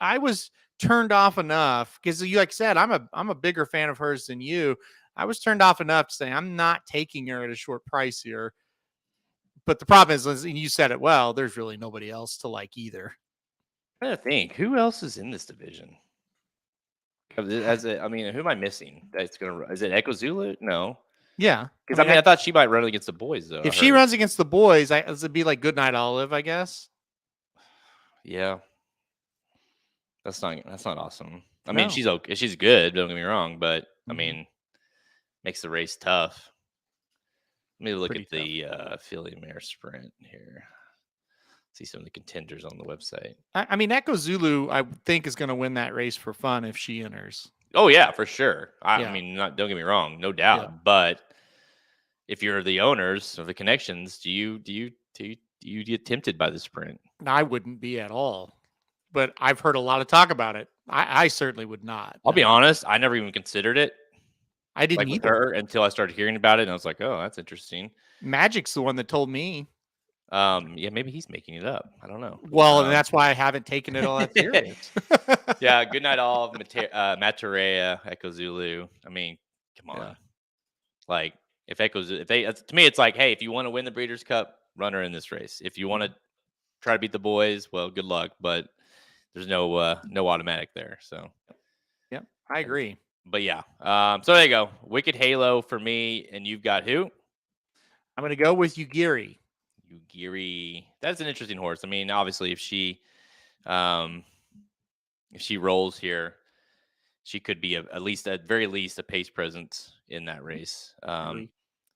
turned off enough because, you like said, I'm a bigger fan of hers than you. I was turned off enough to say I'm not taking her at a short price here. But the problem is, and you said it well, there's really nobody else to like either. I'm trying to think, who else is in this division? Who am I missing? Is it Echo Zulu? No. Yeah. Because I thought she might run against the boys, though. If she runs against the boys, it'd be like Goodnight Olive, I guess. Yeah. That's not awesome. I mean, she's okay. She's good. Don't get me wrong, but I mean, makes the race tough. Let me look at the Philly Mare Sprint here. See some of the contenders on the website. I mean, Echo Zulu, I think, is going to win that race for fun if she enters. Oh yeah, for sure. I mean, don't get me wrong, no doubt. Yeah. But if you're the owners of the connections, do you get tempted by the sprint? No, I wouldn't be at all. But I've heard a lot of talk about it. I certainly would not. I'll be honest, I never even considered it. I didn't either until I started hearing about it, and I was like, "Oh, that's interesting." Magic's the one that told me. Yeah, maybe he's making it up. I don't know. Well, and that's why I haven't taken it all that serious. Yeah, Goodnight Olive, Matarea, Echo Zulu. I mean, come on. Yeah. Like, if to me, it's like, hey, if you want to win the Breeders' Cup, run her in this race. If you want to try to beat the boys, well, good luck. But there's no automatic there. So, yeah, I agree. But yeah, so there you go. Wicked Halo for me, and you've got who? I'm going to go with Ugiri. That's an interesting horse. I mean, obviously, if she rolls here, she could be at very least a pace presence in that race.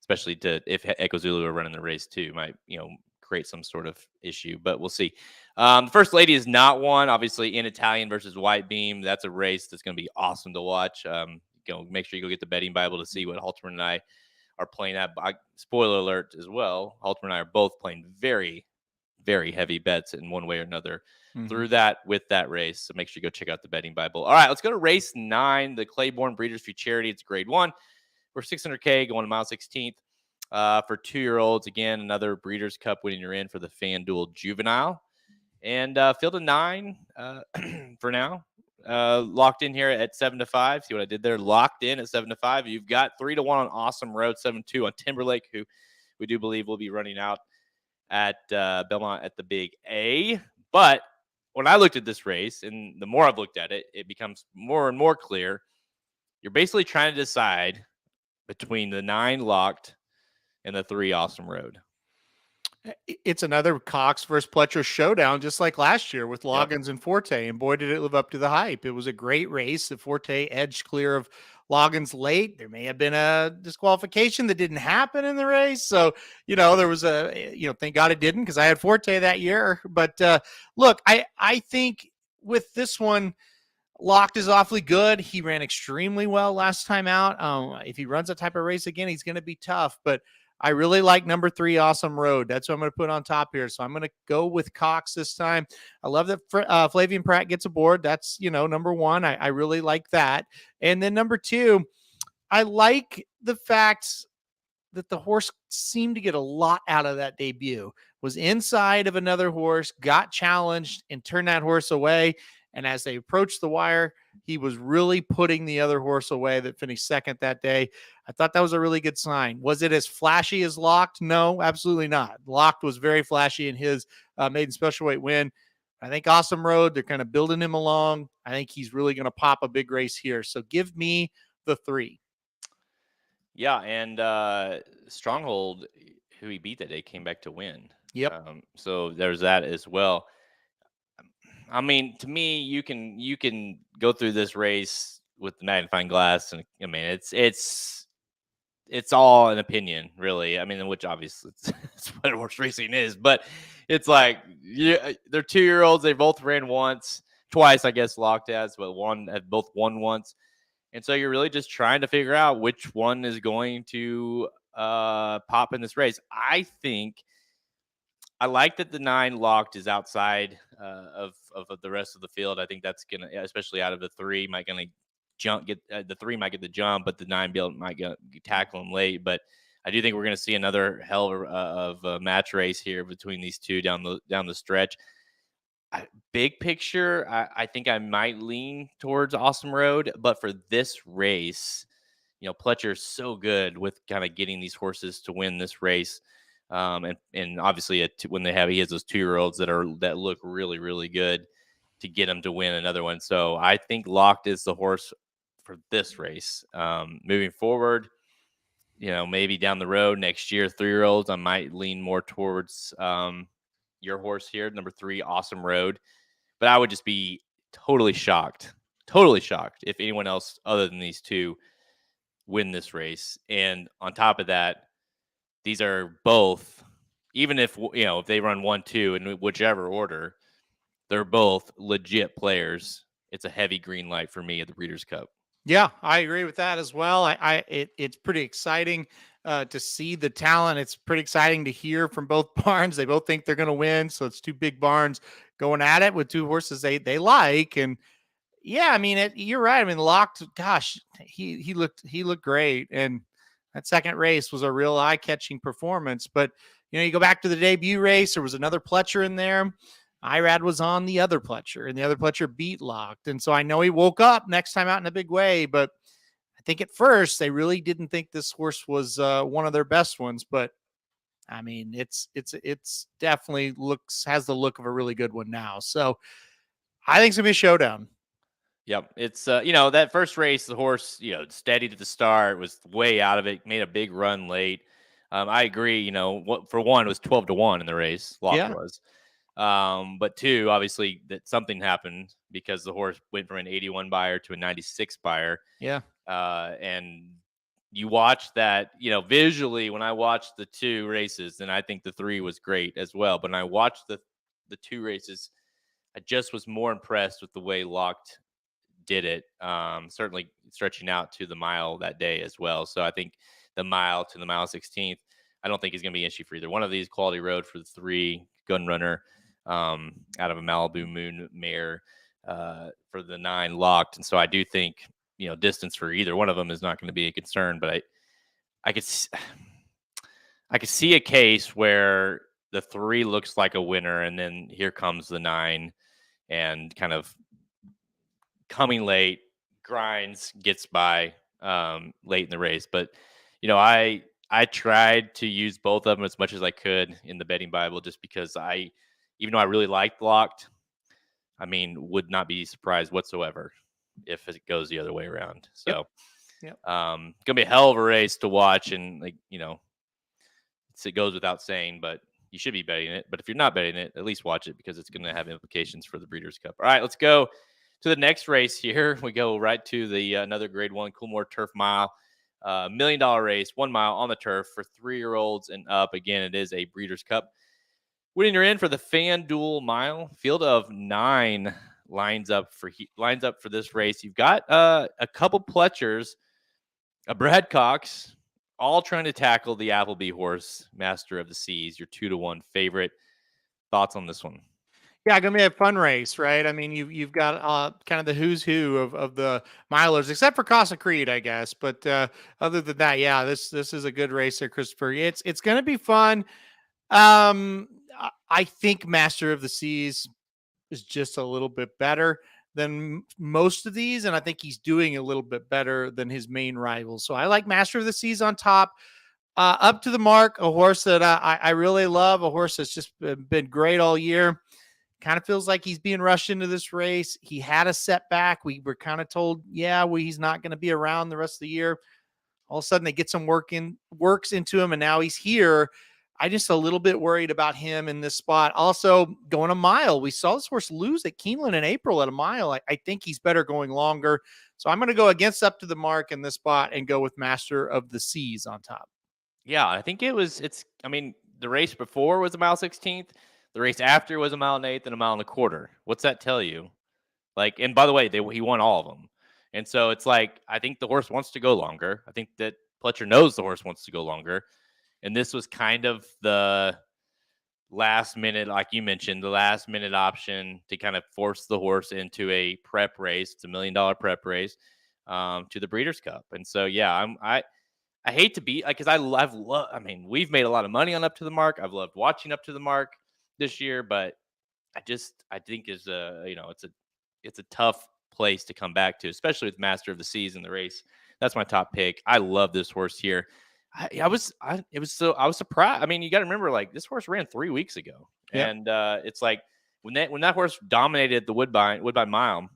Especially if Echo Zulu are running the race too, might create some sort of issue, but we'll see. The First Lady is not one, obviously, in Italian versus White Beam. That's a race that's going to be awesome to watch. Make sure you go get the betting Bible to see what Halterman and I are playing at. Spoiler alert as well. Halterman and I are both playing very, very heavy bets in one way or another through with that race. So make sure you go check out the betting Bible. All right, let's go to race 9, the Claiborne Breeders' Futurity. It's grade 1. We're 600K going to mile 16th. For 2-year-olds, again, another Breeders' Cup winning you're in for the FanDuel Juvenile. And field of 9 for now. Locked in here at 7-5. See what I did there? Locked in at 7-5. You've got 3-1 on Awesome Road, 7-2 on Timberlake, who we do believe will be running out at Belmont at the Big A. But when I looked at this race, and the more I've looked at it, it becomes more and more clear. You're basically trying to decide between the 9 Locked and the 3 Awesome Road. It's another Cox versus Pletcher showdown, just like last year with Yep. Loggins and Forte. And boy, did it live up to the hype. It was a great race. The Forte edged clear of Loggins late. There may have been a disqualification that didn't happen in the race. So, there was thank God it didn't, because I had Forte that year. But look, I think with this one, Locked is awfully good. He ran extremely well last time out. If he runs that type of race again, he's going to be tough. But I really like number 3, Awesome Road. That's what I'm going to put on top here. So I'm going to go with Cox this time. I love that Flavian Pratt gets aboard. That's, number 1. I really like that. And then number 2, I like the fact that the horse seemed to get a lot out of that debut. Was inside of another horse, got challenged, and turned that horse away. And as they approached the wire, he was really putting the other horse away that finished second that day. I thought that was a really good sign. Was it as flashy as Locked? No, absolutely not. Locked was very flashy in his maiden special weight win. I think Awesome Road, they're kind of building him along. I think he's really going to pop a big race here. So give me the 3. Yeah, and Stronghold, who he beat that day, came back to win. Yep. So there's that as well. I mean, to me, you can go through this race with the magnifying glass, and I mean, it's all an opinion, really. I mean, which obviously it's what horse racing is, but it's like they're 2-year-olds. They both ran twice, I guess. Locked has, but have both won once, and so you're really just trying to figure out which one is going to pop in this race. I like that the 9 Locked is outside of the rest of the field. I think that's gonna, especially out of the 3, might gonna the 3 might get the jump, but the 9 might tackle him late. But I do think we're gonna see another hell of a match race here between these two down the stretch. Big picture, I think I might lean towards Awesome Road, but for this race, Pletcher's so good with kind of getting these horses to win this race. And obviously when he has those 2-year-olds that look really, really good to get him to win another one. So I think Locked is the horse for this race. Moving forward, maybe down the road next year, 3-year-olds, I might lean more towards your horse here, number 3, Awesome Road. But I would just be totally shocked if anyone else other than these 2 win this race. And on top of that, these are both, even if they run 1-2 in whichever order, they're both legit players. It's a heavy green light for me at the Breeders' Cup. Yeah, I agree with that as well. It's pretty exciting to see the talent. It's pretty exciting to hear from both barns. They both think they're going to win, so it's 2 big barns going at it with 2 horses they like. And yeah, I mean, you're right. I mean, Locked, gosh, he looked great, and that second race was a real eye-catching performance. But you go back to the debut race, there was another Pletcher in there. Irad was on the other Pletcher, and the other Pletcher beat Locked. And so I know he woke up next time out in a big way, but I think at first they really didn't think this horse was one of their best ones. But I mean, it's definitely has the look of a really good one now. So I think it's gonna be a showdown. Yep. It's, that first race, the horse, steadied at the start, was way out of it, made a big run late. I agree. For one, it was 12-1 in the race. Locked was. But 2, obviously, that something happened because the horse went from an 81 buyer to a 96 buyer. Yeah. And you watch that, visually, when I watched the 2 races, and I think the 3 was great as well. But when I watched the 2 races, I just was more impressed with the way Locked did it. Certainly stretching out to the mile that day as well. So I think the mile to the mile 16th, I don't think is going to be an issue for either one of these. Quality road for the 3, Gun Runner out of a Malibu Moon mare for the 9 Locked. And so I do think, distance for either one of them is not going to be a concern, but I could I could see a case where the 3 looks like a winner, and then here comes the 9 and kind of coming late, grinds, gets by late in the race. But, I tried to use both of them as much as I could in the betting Bible just because even though I really liked Locked, would not be surprised whatsoever if it goes the other way around. So, Yep. Gonna be a hell of a race to watch, and it goes without saying, but you should be betting it. But if you're not betting it, at least watch it because it's going to have implications for the Breeders' Cup. All right, let's go to the next race here. We go right to the another Grade 1 Coolmore Turf Mile, $1 million race, 1 mile on the turf for 3-year-olds and up. Again, it is a Breeders' Cup. Winning you're in for the FanDuel Mile. Field of 9 lines up for this race. You've got a couple Pletchers, a Brad Cox, all trying to tackle the Appleby horse, Master of the Seas, your 2-1 favorite. Thoughts on this one? Yeah, gonna be a fun race, right? You've got kind of the who's who of the milers, except for Casa Creed, I guess. But other than that, yeah, this is a good race there, Christopher. It's gonna be fun. I think Master of the Seas is just a little bit better than most of these, and I think he's doing a little bit better than his main rivals. So I like Master of the Seas on top. Up to the Mark, a horse that I really love, a horse that's just been great all year. Kind of feels like he's being rushed into this race. He had a setback. We were kind of told, he's not going to be around the rest of the year. All of a sudden they get some works into him, and now he's here. I just a little bit worried about him in this spot. Also, going a mile. We saw this horse lose at Keeneland in April at a mile. I think he's better going longer. So I'm going to go against Up to the Mark in this spot and go with Master of the Seas on top. Yeah, I think the race before was a mile 16th. The race after was a mile and 1/8 and a mile and a quarter. What's that tell you? And by the way, he won all of them. And so it's like, I think the horse wants to go longer. I think that Pletcher knows the horse wants to go longer. And this was kind of the last minute, like you mentioned, the last minute option to kind of force the horse into a prep race. It's $1 million prep race to the Breeders' Cup. And so, yeah, I hate to be, because we've made a lot of money on Up to the Mark. I've loved watching Up to the Mark this year, but I think it's a tough place to come back to, especially with Master of the Seas in the race. That's my top pick. I love this horse here. I was surprised. You got to remember, this horse ran 3 weeks ago, and it's like when that horse dominated the Woodbine Mile,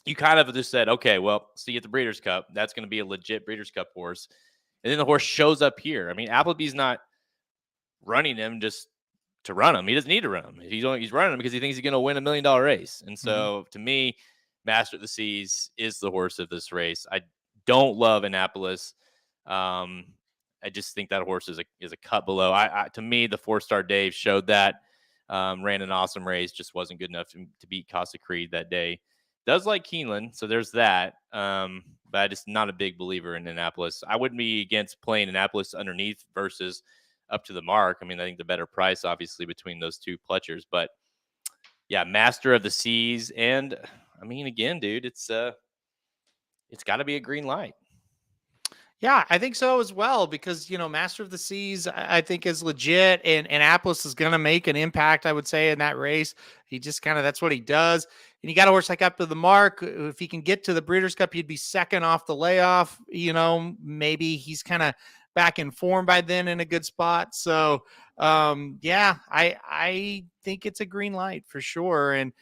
you kind of just said, okay, well, see you at the Breeders' Cup. That's going to be a legit Breeders' Cup horse, and then the horse shows up here. Appleby's not running him just to run him. He doesn't need to run him. He's running him because he thinks he's going to win $1 million race. And so, to me, Master of the Seas is the horse of this race. I don't love Annapolis. I just think that horse is a cut below. To me, the 4-star Dave showed that. Ran an awesome race, just wasn't good enough to beat Casa Creed that day. Does like Keeneland, so there's that. But I just not a big believer in Annapolis. I wouldn't be against playing Annapolis underneath versus Up to the Mark. I think the better price, obviously, between those two Pletchers. But yeah, Master of the Seas, and again, dude, it's got to be a green light. Yeah, I think so as well, because, Master of the Seas, I think is legit, and Annapolis is going to make an impact, I would say, in that race. He just that's what he does. And you got a horse like Up to the Mark. If he can get to the Breeders' Cup, he'd be second off the layoff. Maybe he's kind of back in form by then in a good spot. So, I think it's a green light for sure. And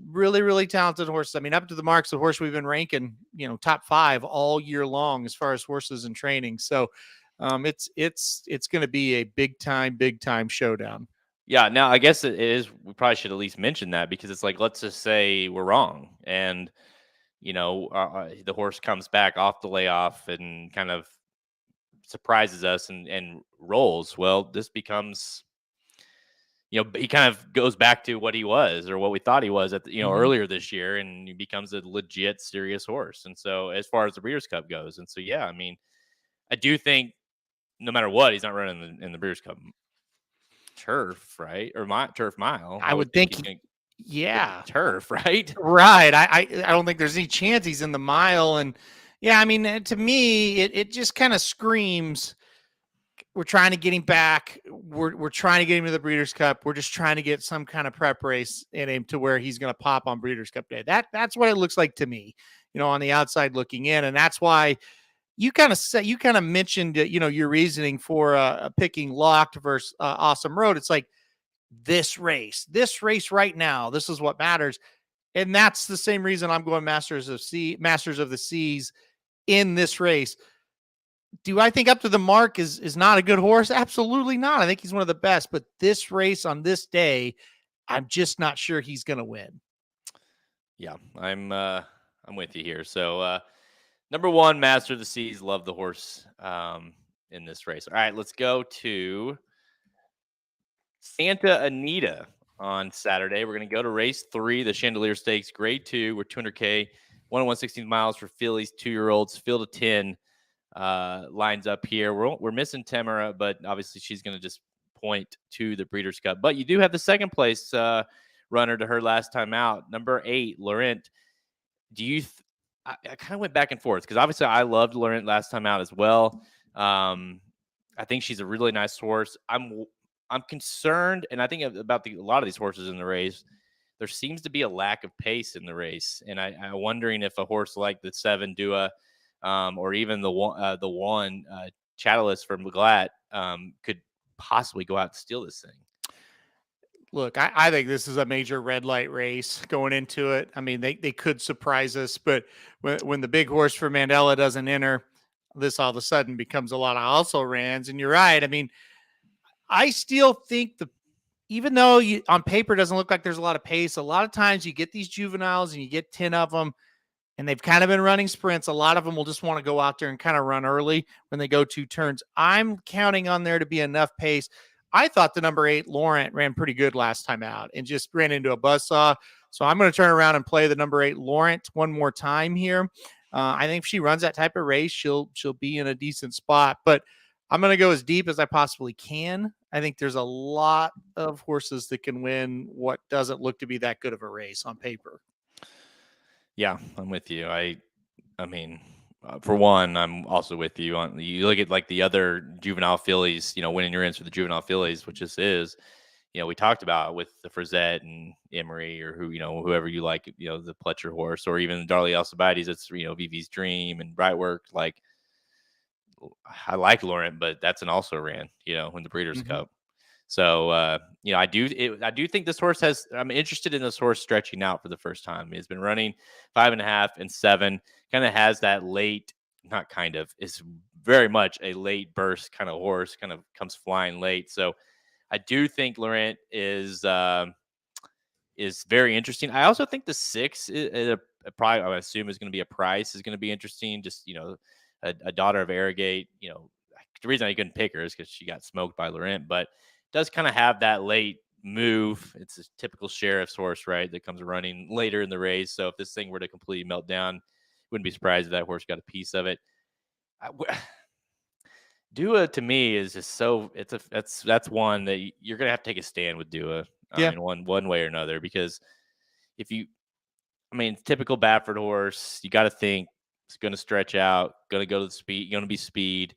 really, really talented horses. Up to the Mark's the horse we've been ranking, top 5 all year long as far as horses in training. So it's going to be a big time showdown. Yeah. Now, I guess it is. We probably should at least mention that, because it's like, let's just say we're wrong, and the horse comes back off the layoff and kind of surprises us and rolls. Well, this becomes, he kind of goes back to what he was, or what we thought he was at earlier this year, and he becomes a legit serious horse. And so, as far as the Breeders' Cup goes, and so, yeah, I do think no matter what, he's not running in the Breeders' Cup turf, right? Or turf mile. I would think turf, right? Right. I don't think there's any chance he's in the mile. And yeah, to me, it just kind of screams we're trying to get him back. We're trying to get him to the Breeders' Cup. We're just trying to get some kind of prep race in him to where he's going to pop on Breeders' Cup Day. That's what it looks like to me, on the outside looking in, and that's why you kind of mentioned, your reasoning for picking Locked versus Awesome Road. It's like this race right now. This is what matters, and that's the same reason I'm going Masters of the Seas in this race. Do I think Up to the Mark is not a good horse? Absolutely not. I think he's one of the best, but this race on this day, I'm just not sure he's going to win. Yeah, I'm with you here. So number 1, Master of the Seas, love the horse in this race. All right, let's go to Santa Anita on Saturday. We're going to go to race 3, the Chandelier Stakes, grade 2, we're 200K, 1 miles for fillies, 2-year-olds, field of 10. Lines up here. We're missing Tamara, but obviously she's going to just point to the Breeders' Cup. But you do have the second place runner to her last time out, number 8, Laurent. Do you? I kind of went back and forth because obviously I loved Laurent last time out as well. I think she's a really nice horse. I'm concerned, and I think about a lot of these horses in the race. There seems to be a lack of pace in the race, and I'm wondering if a horse like the 7 Dua. Or even the one Chattelis from McGlatt could possibly go out and steal this thing. Look, I think this is a major red light race going into it. I mean, they could surprise us, but when the big horse for Mandela doesn't enter, this all of a sudden becomes a lot of also rans. And you're right. I mean, I still think even though on paper doesn't look like there's a lot of pace, a lot of times you get these juveniles and you get 10 of them, and they've kind of been running sprints. A lot of them will just want to go out there and kind of run early when they go 2 turns. I'm counting on there to be enough pace. I thought the number 8, Laurent, ran pretty good last time out and just ran into a buzzsaw. So I'm going to turn around and play the number 8, Laurent, one more time here. I think if she runs that type of race, she'll be in a decent spot. But I'm going to go as deep as I possibly can. I think there's a lot of horses that can win what doesn't look to be that good of a race on paper. Yeah, I'm with you. I mean, for one, I'm also with you on. You look at like the other juvenile fillies, winning your ends for the juvenile fillies, which this is. We talked about with the Frizette and Emery or whoever you like, the Pletcher horse, or even Darley Alcibiades. It's Vivi's Dream and Brightwork. Like, I like Laurent, but that's an also ran, in the Breeders' Cup. So, I do think this horse I'm interested in this horse stretching out for the first time. He's been running 5.5 and 7, kind of has that late, not kind of, is very much a late burst kind of horse, kind of comes flying late. So I do think Laurent is very interesting. I also think the 6 is probably, I would assume, is going to be a price, is going to be interesting. Just, a daughter of Arrogate, the reason I couldn't pick her is because she got smoked by Laurent, but does kind of have that late move. It's a typical sheriff's horse, right? That comes running later in the race. So if this thing were to completely melt down, wouldn't be surprised if that horse got a piece of it. Dua to me is just so that's one that you're gonna have to take a stand with Dua. I mean, one way or another, because typical Baffert horse, you got to think it's going to stretch out, going to go to the speed, going to be speed.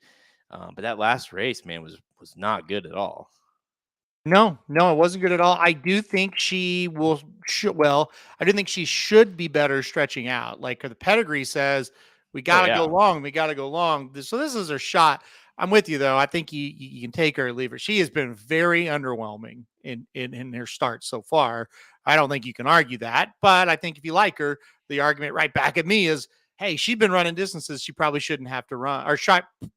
But that last race, man, was not good at all. No, it wasn't good at all. I do think I do think she should be better stretching out. Like the pedigree says, we got to go long. We got to go long. So this is her shot. I'm with you, though. I think you can take her or leave her. She has been very underwhelming in her start so far. I don't think you can argue that. But I think if you like her, the argument right back at me is, hey, she's been running distances she probably shouldn't have to run, or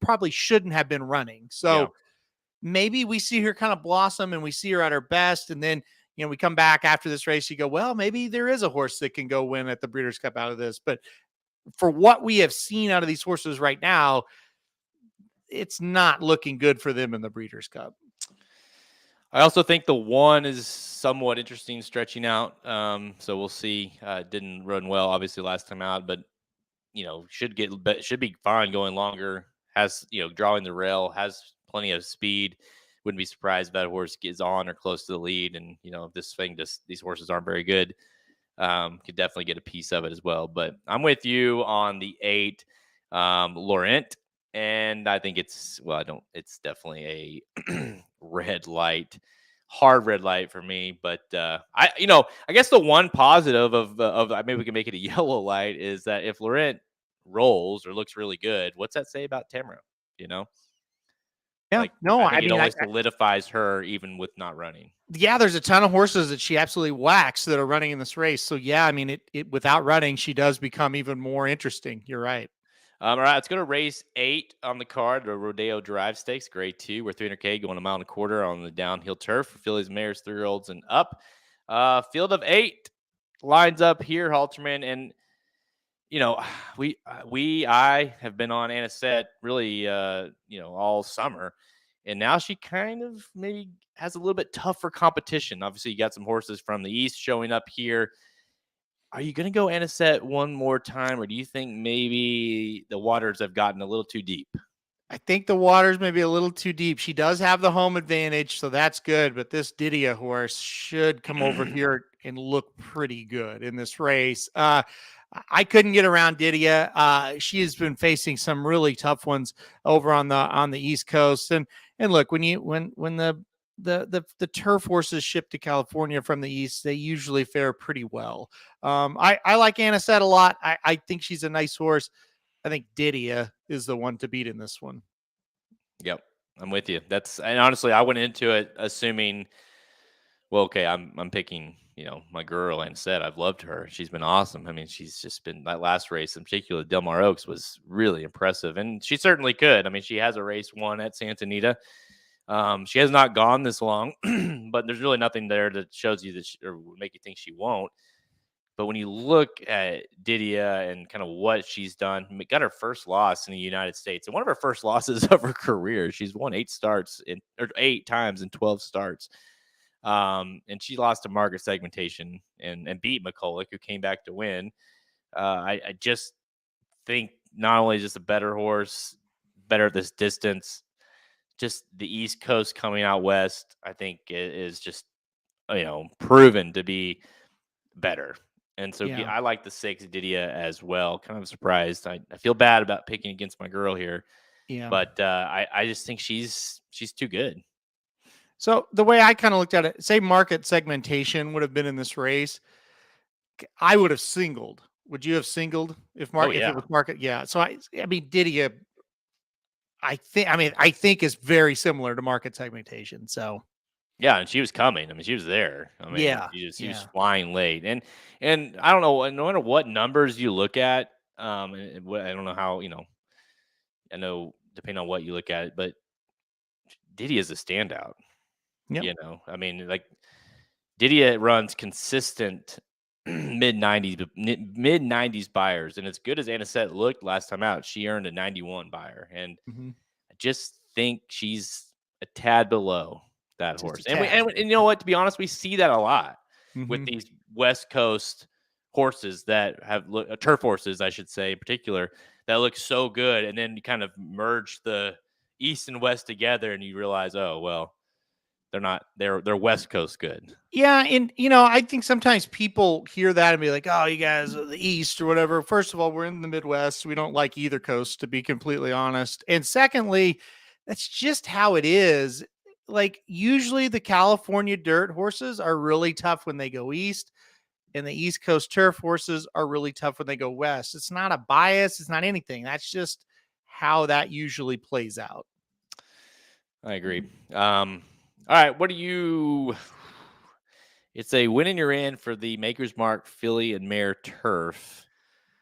probably shouldn't have been running. So maybe we see her kind of blossom and we see her at her best. And then, we come back after this race, you go, well, maybe there is a horse that can go win at the Breeders' Cup out of this. But for what we have seen out of these horses right now, it's not looking good for them in the Breeders' Cup. I also think the 1 is somewhat interesting stretching out. So we'll see. Didn't run well, obviously, last time out, but, should be fine going longer. Has, drawing the rail, has plenty of speed. Wouldn't be surprised if that horse gets on or close to the lead. And, if these horses aren't very good, could definitely get a piece of it as well. But I'm with you on the 8, Laurent. And I think it's definitely a hard red light for me. But I guess the one positive of maybe we can make it a yellow light is that if Laurent rolls or looks really good, what's that say about Tamara? You know, Yeah, like no, I I think it mean, only solidifies her even with not running. yeah, there's a ton of horses that she absolutely whacks that are running in this race. So yeah, I mean, it without running, she does become even more interesting. You're right. All right, let's go to race 8 on the card, the Rodeo Drive Stakes, grade 2, where 300K going a mile and a quarter on the downhill turf for fillies, mares, 3-year-olds, and up. Field of 8 lines up here, Halterman, and I have been on Anisette really, all summer, and now she kind of maybe has a little bit tougher competition. Obviously, you got some horses from the east showing up here. Are you going to go Anisette one more time, or do you think maybe the waters have gotten a little too deep? I think the water's maybe a little too deep. She does have the home advantage, so that's good. But this Didia horse should come over here and look pretty good in this race. I couldn't get around Didia. She has been facing some really tough ones over on the East Coast. And look, when the turf horses ship to California from the East, they usually fare pretty well. I like Anisette a lot. I think she's a nice horse. I think Didia is the one to beat in this one. Yep, I'm with you. And honestly, I went into it assuming, well, okay, I'm picking, my girl Anisette. I've loved her. She's been awesome. I mean, she's just been that last race in particular. Del Mar Oaks was really impressive, and she certainly could. I mean, she has a race won at Santa Anita. She has not gone this long, but there's really nothing there that shows you that or would make you think she won't. But when you look at Didia and kind of what she's done, got her first loss in the United States and one of her first losses of her career. She's won 8 times in 12 starts. And she lost to Margaret Segmentation and beat McCulloch, who came back to win. I just think not only just a better horse, better at this distance, just the East Coast coming out west, I think is just, proven to be better. And so Yeah. I like the 6 Didia as well. Kind of surprised. I feel bad about picking against my girl here. Yeah. But I just think she's too good. So the way I kind of looked at it, say market segmentation would have been in this race, I would have singled. Would you have singled if if it was market? Yeah. So I mean Didia, I think is very similar to market segmentation. So Yeah, and she was coming. I mean, she was there. I mean, yeah, she was flying late. And I don't know, no matter what numbers you look at, I don't know how, I know depending on what you look at, but Didia is a standout. Yep. I mean, like Didia runs consistent mid 90s buyers, and as good as Anisette looked last time out, she earned a 91 buyer, and I just think she's a tad below that Just horse. a And tad. you know what? To be honest, we see that a lot with Mhm. these West Coast horses that have turf horses, I should say, in particular, that look so good, and then you kind of merge the East and West together, and you realize, oh well, they're not. They're West Coast good. Yeah, and I think sometimes people hear that and be like, "Oh, you guys are the East or whatever." First of all, we're in the Midwest. We don't like either coast, to be completely honest. And secondly, that's just how it is. Like usually, the California dirt horses are really tough when they go east, and the East Coast turf horses are really tough when they go west. It's not a bias. It's not anything. That's just how that usually plays out. I agree. All right, what do you? It's a win and you're in for the Maker's Mark Filly and Mare Turf.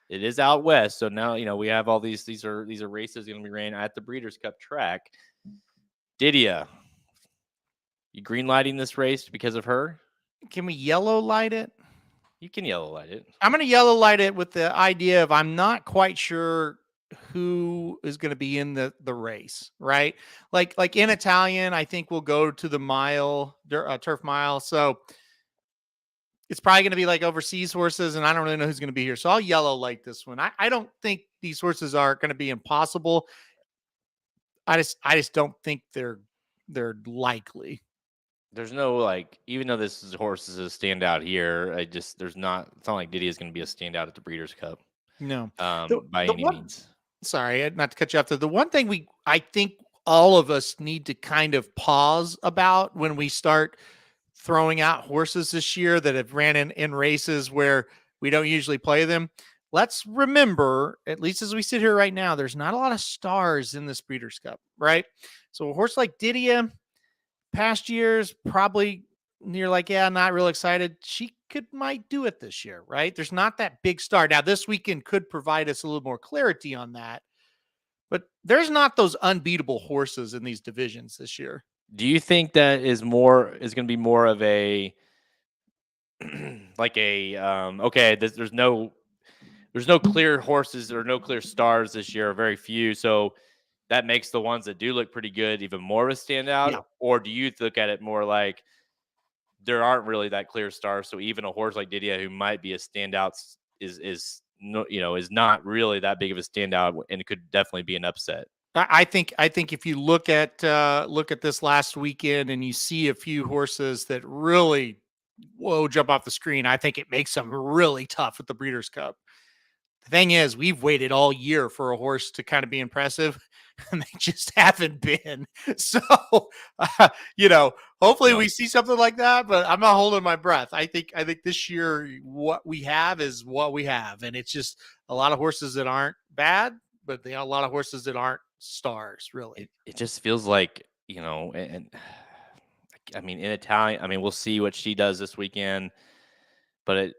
It is out west, so now we have all these. These are races going to be ran at the Breeders' Cup track. Didia, you green lighting this race because of her? Can we yellow light it? You can yellow light it. I'm going to yellow light it with the idea of I'm not quite sure who is going to be in the race, right? Like in Italian, I think we'll go to the turf mile. So it's probably going to be like overseas horses, and I don't really know who's going to be here. So I'll yellow light this one. I don't think these horses are going to be impossible. I just don't think they're likely. There's no even though this horse is a standout here, it's not like Didia is going to be a standout at the Breeders' Cup. No. By any means. sorry, not to cut you off. The one thing I think all of us need to kind of pause about when we start throwing out horses this year that have ran in races where we don't usually play them. Let's remember, at least as we sit here right now, there's not a lot of stars in this Breeders' Cup, right? So a horse like Didia, past years, probably near like, yeah, not real excited. She might do it this year, right? There's not that big star. Now, this weekend could provide us a little more clarity on that, but there's not those unbeatable horses in these divisions this year. Do you think that is going to be more of a like a okay, there's no clear horses or no clear stars this year, or very few. So that makes the ones that do look pretty good even more of a standout. Yeah. Or do you look at it more like there aren't really that clear stars? So even a horse like Didia, who might be a standout, is no, is not really that big of a standout, and it could definitely be an upset. I think if you look at this last weekend and you see a few horses that really jump off the screen, I think it makes them really tough at the Breeders' Cup. The thing is, we've waited all year for a horse to kind of be impressive, and they just haven't been. So, hopefully we see something like that, but I'm not holding my breath. I think this year what we have is what we have, and it's just a lot of horses that aren't bad, but a lot of horses that aren't stars, really. It just feels like, and I mean, in Italian, I mean, we'll see what she does this weekend, but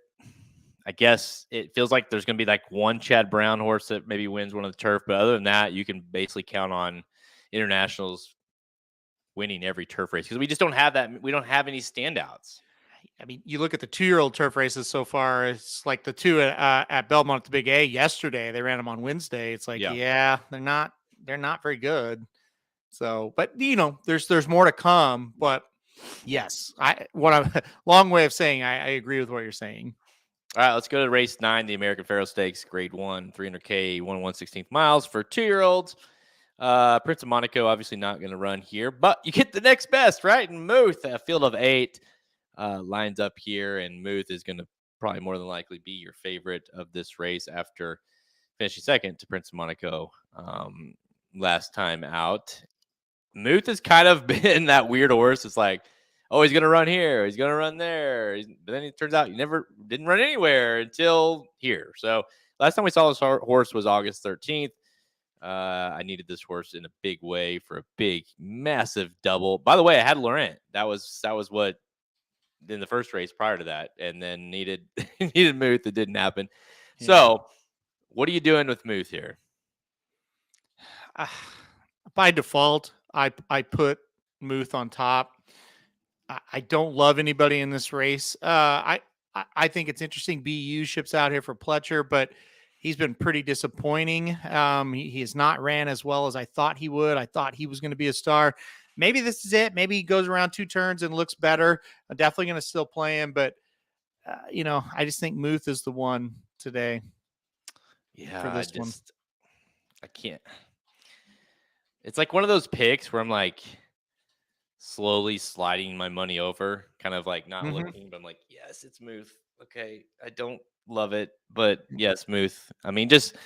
I guess it feels like there's going to be like one Chad Brown horse that maybe wins one of the turf. But other than that, you can basically count on internationals winning every turf race because we just don't have that. We don't have any standouts. I mean, you look at the 2-year-old turf races so far. It's like the two at Belmont at the Big A yesterday. They ran them on Wednesday. It's like, yeah, they're not very good. So, but there's more to come. But yes, long way of saying I agree with what you're saying. All right, let's go to race 9, the American Pharoah Stakes, grade 1, 300K, 1/1/16 miles for 2-year-olds. Prince of Monaco, obviously not going to run here, but you get the next best, right? And Muth, a field of 8, lines up here, and Muth is going to probably more than likely be your favorite of this race after finishing second to Prince of Monaco last time out. Muth has kind of been that weird horse. It's like, oh, he's going to run here. He's going to run there. But then it turns out he never didn't run anywhere until here. So last time we saw this horse was August 13th. I needed this horse in a big way for a big, massive double. By the way, I had Laurent. That was what in the first race prior to that, and then needed Muth. It didn't happen. Yeah. So what are you doing with Muth here? By default, I put Muth on top. I don't love anybody in this race. I think it's interesting. BU ships out here for Pletcher, but he's been pretty disappointing. He has not ran as well as I thought he would. I thought he was going to be a star. Maybe this is it. Maybe he goes around 2 turns and looks better. I'm definitely going to still play him, but I just think Muth is the one today. Yeah, for this one. I can't. It's like one of those picks where I'm like slowly sliding my money over, kind of like not looking, but I'm like, yes, it's Muth. Okay, I don't love it, but yes, Muth. I mean, just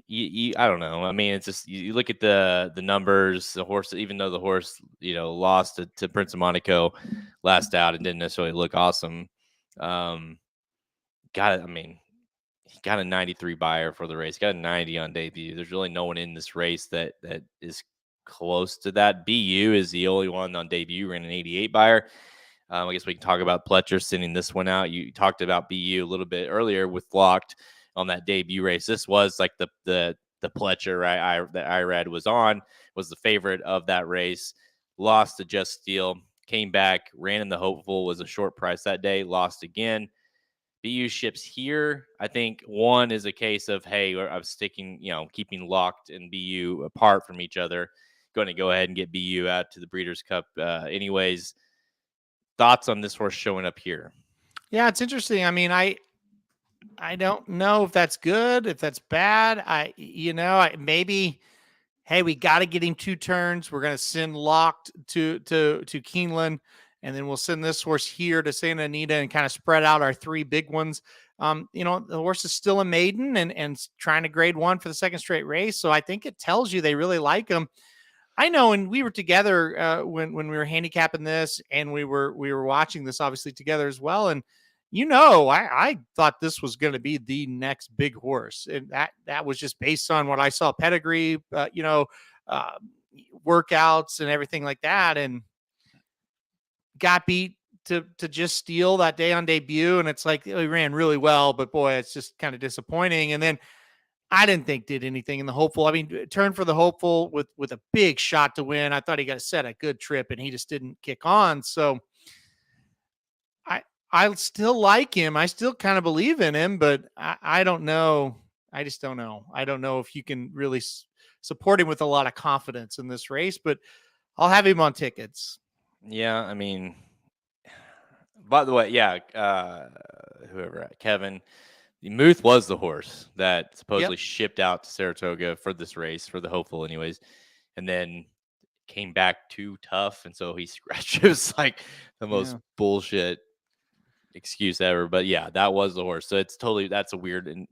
I don't know. I mean, it's just you look at the numbers. The horse, even though the horse lost to Prince of Monaco last out and didn't necessarily look awesome, he got a 93 buyer for the race. Got a 90 on debut. There's really no one in this race that is close to that. BU is the only one on debut, ran an 88 buyer. I guess we can talk about Pletcher sending this one out. You talked about BU a little bit earlier with Locked on that debut race. This was like the Pletcher that I read was the favorite of that race. Lost to Just Steel, came back, ran in the Hopeful, was a short price that day, lost again. BU ships here. I think one is a case of, hey, I'm sticking, keeping Locked and BU apart from each other. Going to go ahead and get BU out to the Breeders' Cup anyways. Thoughts on this horse showing up here? Yeah, it's interesting. I mean, I don't know if that's good, if that's bad. Maybe, hey, we got to get him 2 turns. We're going to send Locked to Keeneland, and then we'll send this horse here to Santa Anita and kind of spread out our 3 big ones. The horse is still a maiden and trying to grade 1 for the second straight race. So I think it tells you they really like him. I know, and we were together when we were handicapping this, and we were watching this obviously together as well. And I thought this was going to be the next big horse, and that was just based on what I saw pedigree, uh, workouts and everything like that, and got beat to just steal that day on debut. And it's like, he ran really well, but boy, it's just kind of disappointing. And then I didn't think did anything in the hopeful. I mean, turned for the hopeful with a big shot to win. I thought he got set a good trip, and he just didn't kick on. So I still like him. I still kind of believe in him, but I don't know. I just don't know. I don't know if you can really support him with a lot of confidence in this race, but I'll have him on tickets. Yeah, I mean, by the way, yeah, whoever, Kevin, the Muth was the horse that supposedly shipped out to Saratoga for this race, for the hopeful anyways, and then came back too tough, and so he scratched. It was like the most bullshit excuse ever, but yeah, that was the horse. So it's totally, that's a weird, and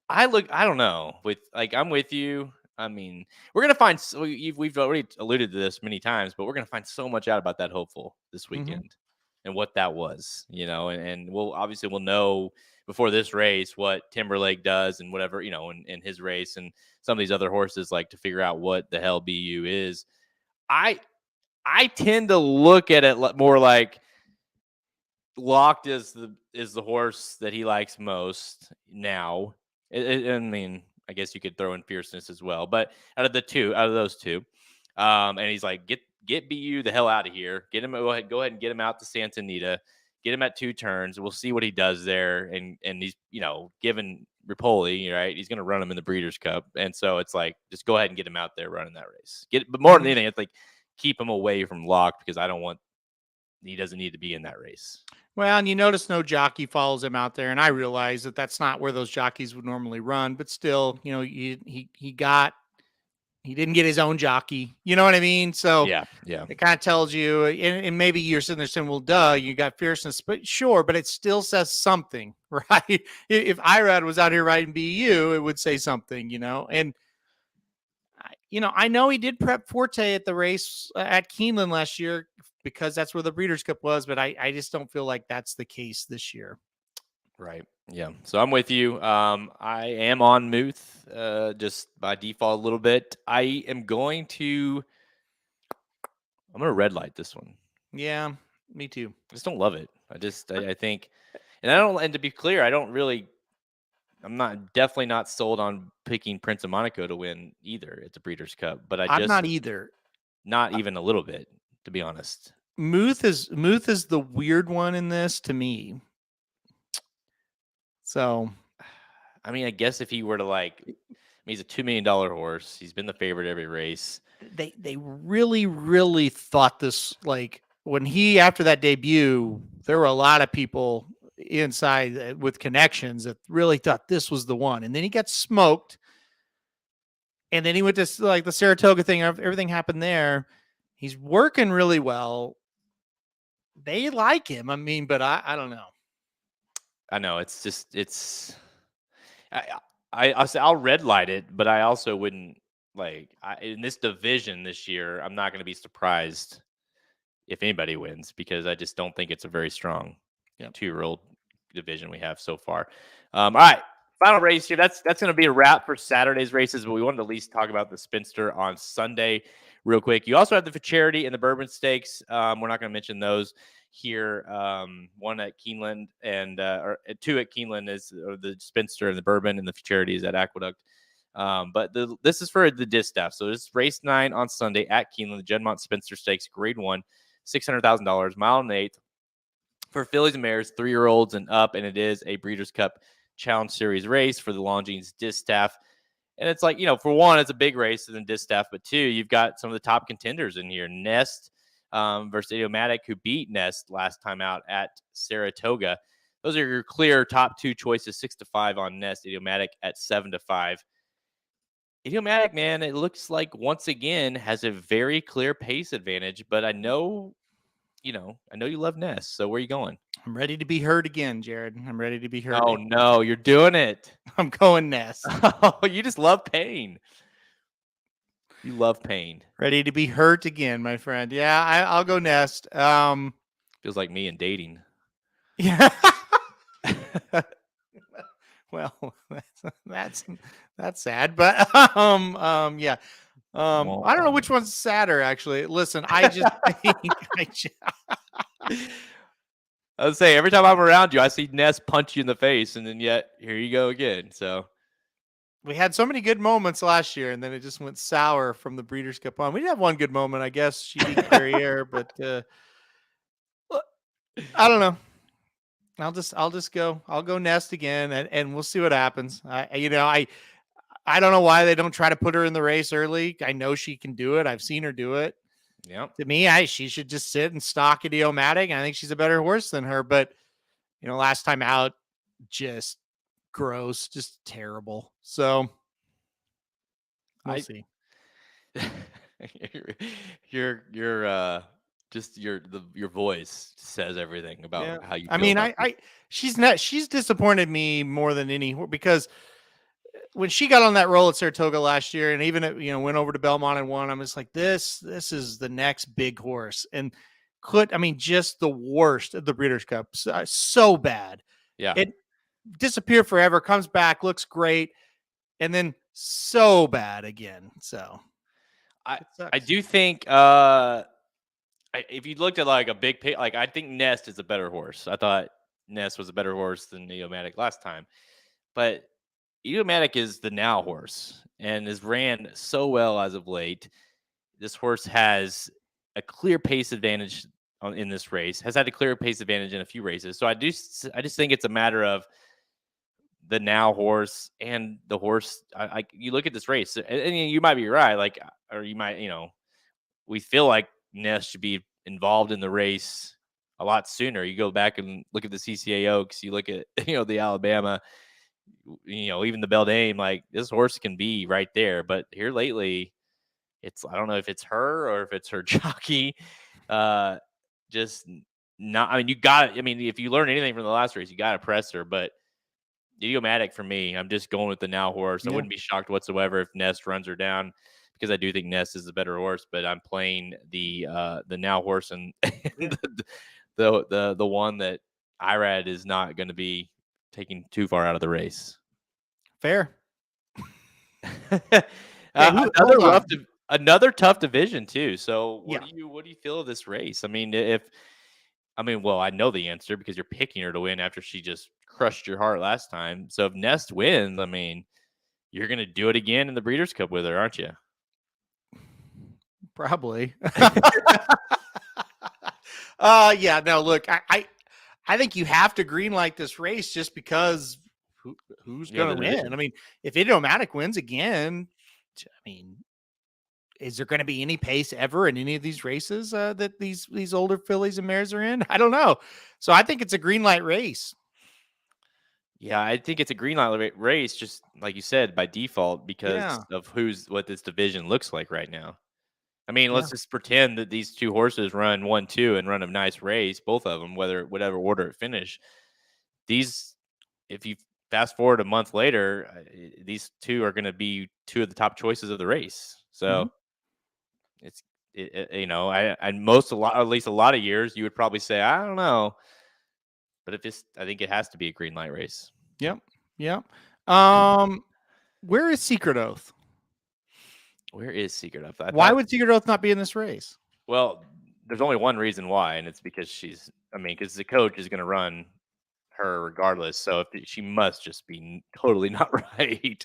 I don't know, I'm with you. I mean, we're gonna find, we've already alluded to this many times, but we're gonna find so much out about that hopeful this weekend and what that was, and we'll know before this race what Timberlake does and whatever, in his race, and some of these other horses, like, to figure out what the hell BU is. I tend to look at it more like Locked is the horse that he likes most now. I mean, I guess you could throw in Fierceness as well, but out of those two, and he's like, get BU the hell out of here. Get him. Go ahead and get him out to Santa Anita. Get him at 2 turns. We'll see what he does there. And he's, given Ripoli, right? He's going to run him in the Breeders' Cup, and so it's like, just go ahead and get him out there running that race. But more than anything, it's like, keep him away from Locked, because he doesn't need to be in that race. Well, and you notice no jockey follows him out there, and I realize that that's not where those jockeys would normally run, but still, he didn't get his own jockey. You know what I mean? So yeah, it kind of tells you, and maybe you're sitting there saying, well, duh, you got Fierceness, but sure, but it still says something, right? If Irad was out here riding BU, it would say something, and I know he did prep Forte at the race at Keeneland last year, because that's where the Breeders' Cup was, but I just don't feel like that's the case this year. Right. Yeah. So I'm with you. I am on Muth, just by default a little bit. I'm going to red light this one. Yeah, me too. I just don't love it. I think, and to be clear, I'm definitely not sold on picking Prince of Monaco to win either at the Breeders' Cup, but I'm not either. Not even a little bit, to be honest. Muth is the weird one in this to me. So, I mean, I guess if he were to he's a $2 million horse. He's been the favorite every race. They really, really thought this, when he, after that debut, there were a lot of people inside with connections that really thought this was the one. And then he got smoked. And then he went to the Saratoga thing. Everything happened there. He's working really well. They like him. I mean, but I don't know. I know I'll red light it, but I also wouldn't in this division this year. I'm not going to be surprised if anybody wins, because I just don't think it's a very strong 2-year-old division we have so far. All right, final race here. That's going to be a wrap for Saturday's races, but we wanted to at least talk about the Spinster on Sunday real quick. You also have the Charity and the Bourbon Stakes. We're not going to mention those here. One at Keeneland or 2 at Keeneland is the Spinster, and the Bourbon, and the Charity is at Aqueduct. But this is for the distaff. So this is race 9 on Sunday at Keeneland, the Genmont Spinster Stakes, grade 1, $600,000, mile and 1/8 for fillies and mares, 3-year-olds and up. And it is a Breeders' Cup Challenge Series race for the Longines distaff. And it's for one, it's a big race in the distaff, but 2, you've got some of the top contenders in here. Nest versus Idiomatic, who beat Nest last time out at Saratoga. Those are your clear top 2 choices, 6-5 on Nest, Idiomatic at 7-5. Idiomatic, man, it looks like once again has a very clear pace advantage, but I know I know you love Ness. So where are you going? I'm ready to be hurt again, Jared. I'm ready to be hurt. Oh no, you're doing it. I'm going Nest. Oh, you just love pain. You love pain. Ready to be hurt again, my friend. Yeah, I'll go Nest. Feels like me and dating. Yeah. Well, that's sad, but yeah. I don't know which one's sadder, actually. Listen, I just think I would say every time I'm around you, I see Ness punch you in the face, and then yet here you go again. So we had so many good moments last year, and then it just went sour from the Breeders' Cup on. We did have one good moment, I guess. She beat Carriere, but I don't know. I'll just go. I'll go Nest again, and we'll see what happens. I don't know why they don't try to put her in the race early. I know she can do it. I've seen her do it. yeah. To me, she should just sit and stalk Idiomatic. I think she's a better horse than her. But last time out, just gross, just terrible. So we'll see. your voice says everything about how you feel. I mean, she's disappointed me more than any, because when she got on that roll at Saratoga last year, and even went over to Belmont and won, I'm just like, this is the next big horse, and just the worst of the Breeders' Cup, so bad. Yeah, it disappeared forever, comes back, looks great, and then so bad again. So I do think if you looked at like a big pick, like I think Nest is a better horse. I thought Nest was a better horse than Idiomatic last time, but Idiomatic is the now horse and has ran so well as of late. This horse has a clear pace advantage in this race, has had a clear pace advantage in a few races. So I just think it's a matter of the now horse and the horse. You look at this race, and you might be right, or you might, we feel like Ness should be involved in the race a lot sooner. You go back and look at the CCA Oaks, you look at the Alabama, even the Beldame, like this horse can be right there. But here lately, I don't know if it's her or if it's her jockey. Just not. I mean, if you learn anything from the last race, you got to press her. But Idiomatic for me, I'm just going with the now horse. I wouldn't be shocked whatsoever if Nest runs her down, because I do think Nest is the better horse. But I'm playing the now horse and the one that Irad is not going to be taking too far out of the race. Fair. Another tough division too. So what do you feel of this race? I mean, I know the answer because you're picking her to win after she just crushed your heart last time. So if Nest wins, I mean, you're going to do it again in the Breeders' Cup with her, aren't you? Probably. Yeah, no, look, I think you have to greenlight this race just because who's going to win? I mean, if Idiomatic wins again, is there going to be any pace ever in any of these races that these older fillies and mares are in? I don't know. So I think it's a green light race. Yeah, I think it's a green light race, just like you said, by default, because of what this division looks like right now. I mean, let's just pretend that these two horses run 1-2 and run a nice race, both of them, whatever order it finish. If you fast forward a month later, these two are going to be two of the top choices of the race. So at least a lot of years, you would probably say, I don't know. But I think it has to be a green light race. Yep. Where is Secret Oath? Where is Secret Oath? Why would Secret Oath not be in this race? Well, there's only one reason why, and it's because because the coach is going to run her regardless. So she must just be totally not right.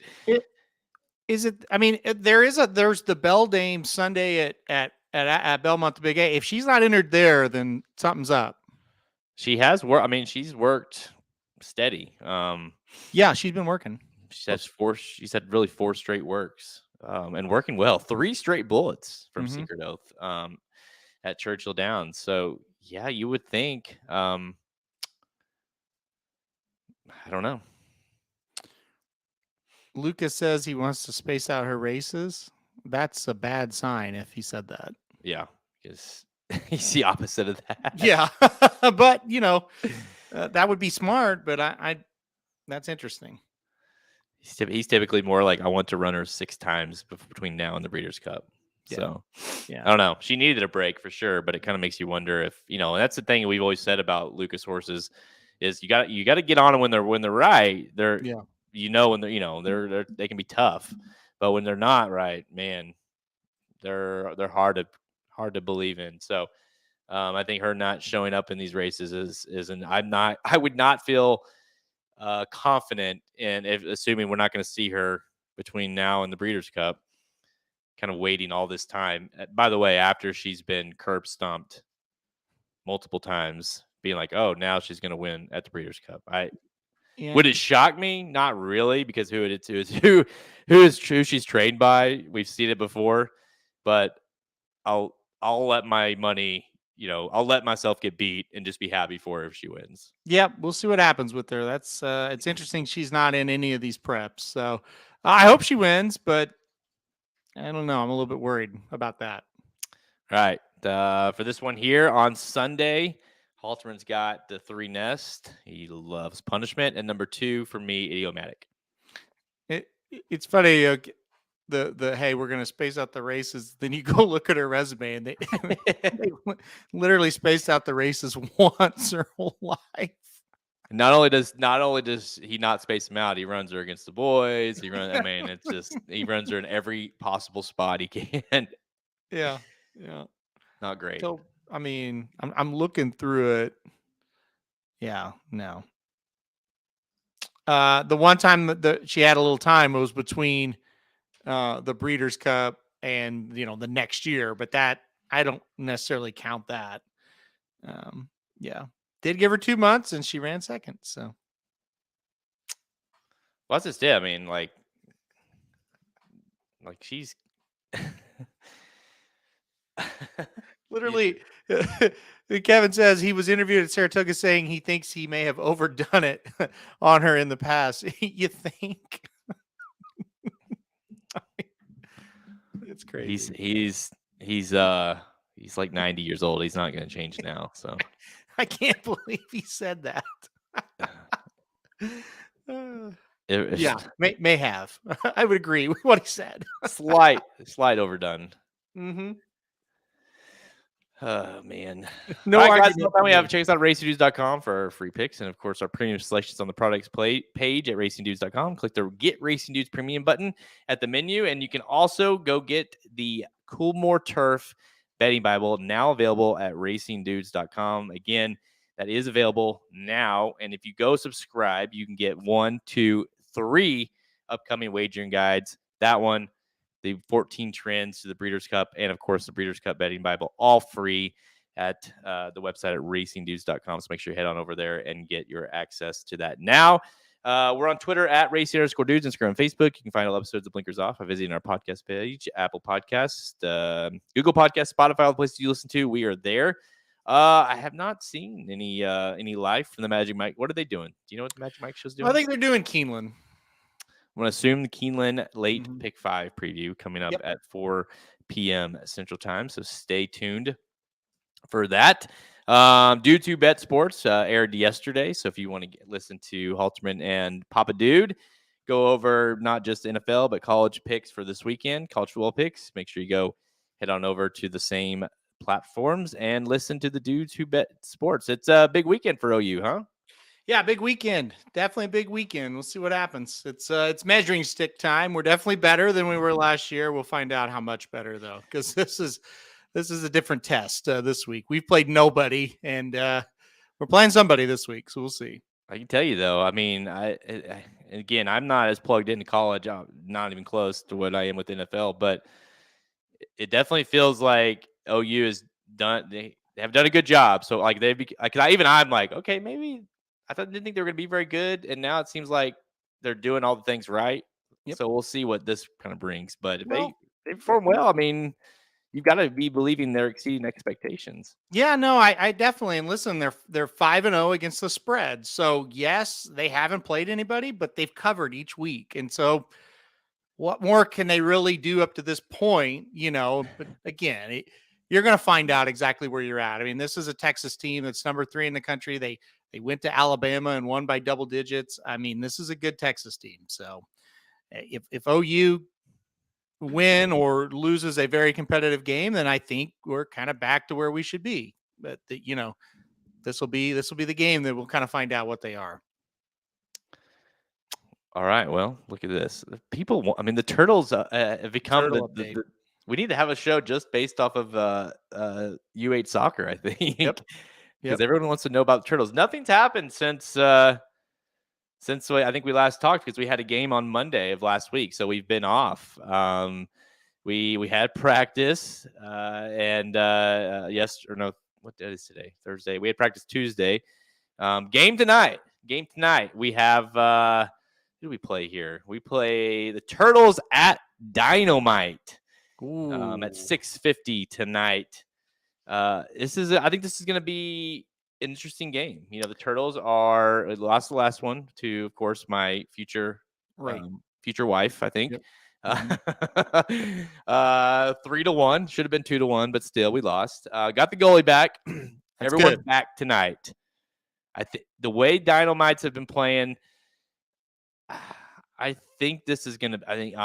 There's the Beldame Sunday at Belmont the Big A. If she's not entered there, then something's up. She has worked. She's worked steady. Yeah, she's been working. She's had really 4 straight works. And working well. 3 straight bullets from Secret Oath at Churchill Downs. So yeah, you would think. I don't know. Lucas says he wants to space out her races. That's a bad sign if he said that. Yeah, because He's the opposite of that. Yeah, but that would be smart. But I that's interesting. He's typically more like, I want to run her 6 times between now and the Breeders' Cup. Yeah. So, Yeah. I don't know. She needed a break for sure, but it kind of makes you wonder if, and that's the thing we've always said about Lucas horses is you got to get on them when they're right. They're Yeah. when they're they can be tough, but when they're not right, man, they're hard to believe in. So, I think her not showing up in these races I would not feel confident in, if assuming we're not going to see her between now and the Breeders' Cup, kind of waiting all this time. By the way, after she's been curb stomped multiple times, being like, oh, now she's going to win at the Breeders' Cup. Would it shock me? Not really, because who she's trained by. We've seen it before, but I'll let my money. I'll let myself get beat and just be happy for her if she wins. Yeah, we'll see what happens with her. That's it's interesting. She's not in any of these preps, so I hope she wins. But I don't know. I'm a little bit worried about that. All right, for this one here on Sunday, Halterman's got the 3 Nest. He loves Punishment, and number 2 for me, Idiomatic. It's funny. The hey, we're gonna space out the races. Then you go look at her resume, and they literally spaced out the races once her whole life. Not only does he not space them out, he runs her against the boys. He runs. I mean, it's just he runs her in every possible spot he can. Yeah. Not great. So I mean, I'm looking through it. Yeah, no. The one time that she had a little time was between the Breeders' Cup and the next year, but that I don't necessarily count that. Yeah, did give her 2 months and she ran second. So, well, that's just it. I mean, like she's literally. Kevin says he was interviewed at Saratoga saying he thinks he may have overdone it on her in the past. You think? It's crazy. He's like 90 years old. He's not going to change now. So I can't believe he said that. Yeah, may have. I would agree with what he said. slight overdone. Mm-hmm. Oh, man. No, all right, guys, we have check us out at racingdudes.com for our free picks. And, of course, our premium selections on the products page at racingdudes.com. Click the Get Racing Dudes Premium button at the menu. And you can also go get the Coolmore Turf Betting Bible, now available at racingdudes.com. Again, that is available now. And if you go subscribe, you can get 1, 2, 3 upcoming wagering guides. That one, the 14 trends to the Breeders' Cup, and, of course, the Breeders' Cup Betting Bible, all free at the website at racingdudes.com. So make sure you head on over there and get your access to that now. We're on Twitter at racing_dudes, Instagram, and Facebook. You can find all episodes of Blinkers Off by visiting our podcast page, Apple Podcast, Google Podcast, Spotify, all the places you listen to. We are there. I have not seen any live from the Magic Mike. What are they doing? Do you know what the Magic Mike show's doing? I think they're doing Keeneland. I'm going to assume the Keeneland late pick 5 preview coming up at 4 p.m. Central Time. So stay tuned for that. Due to Bet Sports aired yesterday. So if you want to listen to Halterman and Papa Dude, go over not just NFL, but college picks for this weekend, college football picks. Make sure you go head on over to the same platforms and listen to the Dudes Who Bet Sports. It's a big weekend for OU, huh? Yeah, big weekend. Definitely a big weekend. We'll see what happens. It's measuring stick time. We're definitely better than we were last year. We'll find out how much better though, because this is a different test this week. We've played nobody, and we're playing somebody this week, so we'll see. I can tell you though. I mean, again, I'm not as plugged into college. I'm not even close to what I am with NFL, but it definitely feels like OU has done. They have done a good job. So like I'm like, okay, maybe. Didn't think they were going to be very good, and now it seems like they're doing all the things right. Yep. So we'll see what this kind of brings. But if they perform well, I mean, you've got to be believing they're exceeding expectations. Yeah, no, I definitely. And listen, they're 5-0 against the spread. So yes, they haven't played anybody, but they've covered each week. And so, what more can they really do up to this point? But again, you're going to find out exactly where you're at. I mean, this is a Texas team that's number 3 in the country. They went to Alabama and won by double digits. I mean, this is a good Texas team. So if OU win or loses a very competitive game, then I think we're kind of back to where we should be. But this will be the game that we'll kind of find out what they are. All right. Well, look at this. People, I mean, the Turtles have become the we need to have a show just based off of U8 soccer, I think. Yep. Because everyone wants to know about the Turtles. Nothing's happened since I think we last talked, because we had a game on Monday of last week, so we've been off. We had practice and what day is today? Thursday. We had practice Tuesday. Game tonight. We have who do we play here? We play the Turtles at Dynamite at 6:50 tonight. I think this is going to be an interesting game. You know, the Turtles lost the last one to, of course, my future wife, I think. Yep. 3-1. Should have been 2-1, but still we lost. Got the goalie back. Everyone's back tonight. I think the way Dynamites have been playing, I think this is gonna. I think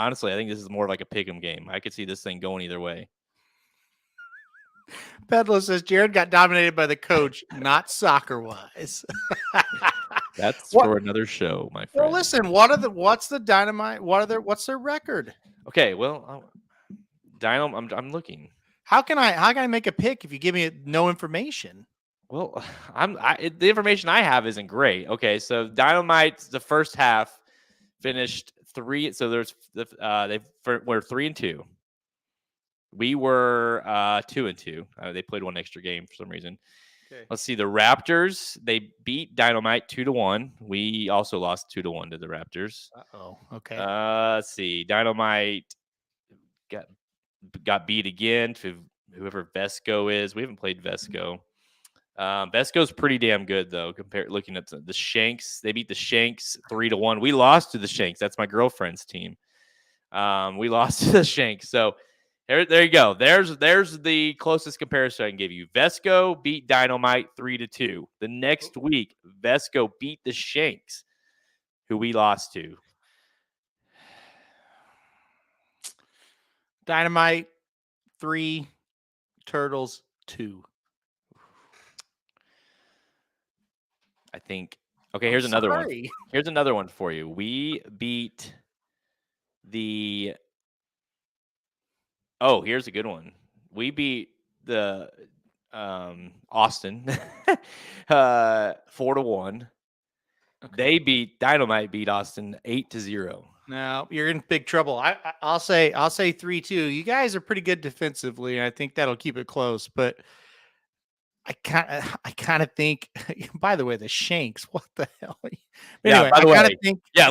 this is more like a pick'em game. I could see this thing going either way. Pedlo says Jared got dominated by the coach, not soccer wise. That's for another show, my friend. Well, listen. What's the Dynamite? What's their record? Okay, well, I'm looking. How can I make a pick if you give me no information? Well, the information I have isn't great. Okay, so Dynamite, the first half finished 3. So we're 3-2. We were 2-2. They played one extra game for some reason. Okay. Let's see. The Raptors, they beat Dynamite 2-1. We also lost 2-1 to the Raptors. Okay. Let's see. Dynamite got beat again to whoever Vesco is. We haven't played Vesco. Vesco's pretty damn good though. Looking at the Shanks, they beat the Shanks 3-1. We lost to the Shanks. That's my girlfriend's team. We lost to the Shanks. So there you go. There's the closest comparison I can give you. Vesco beat Dynamite 3-2. The next week, Vesco beat the Shanks, who we lost to. Dynamite 3, Turtles 2. I think. Okay, here's another one. Here's another one for you. We beat the. Oh, here's a good one. We beat the Austin 4-1. Okay. Dynamite beat Austin 8-0. Now you're in big trouble. I'll say 3-2. You guys are pretty good defensively, and I think that'll keep it close. But I kind of think. By the way, the Shanks. What the hell? Anyway, by the way,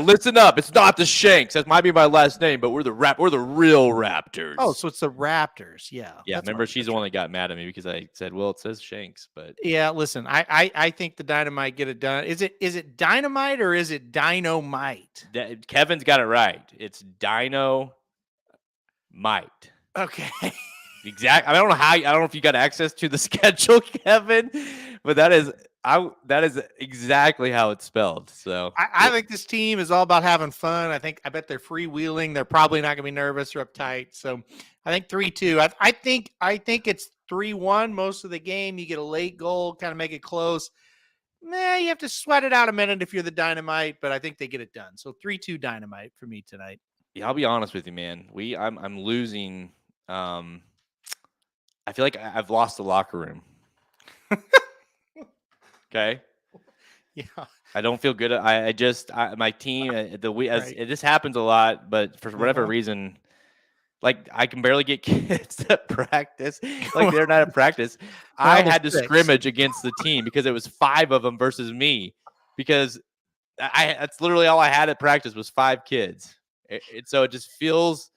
listen up. It's not the Shanks. That might be my last name, but we're the real Raptors. Oh, so it's the Raptors. Yeah. Remember, she's the one that got mad at me because I said, "Well, it says Shanks," but yeah. Listen, I think the Dynamite get it done. Is it Dynamite or is it Dynamite? Kevin's got it right. It's Dynamite. Okay. Exactly. I don't know if you got access to the schedule, Kevin, but that is exactly how it's spelled. So I think this team is all about having fun. I bet they're freewheeling. They're probably not going to be nervous or uptight. So I think 3-2. I think it's 3-1 most of the game. You get a late goal, kind of make it close. You have to sweat it out a minute if you're the Dynamite, but I think they get it done. So 3-2 Dynamite for me tonight. Yeah, I'll be honest with you, man. I'm losing. I feel like I've lost the locker room. Okay. Yeah. I don't feel good. My team, this happens a lot, but for whatever reason, like I can barely get kids at practice. Like they're not at practice. I had to scrimmage against the team because it was 5 of them versus me, because that's literally all I had at practice was 5 kids. So it just feels,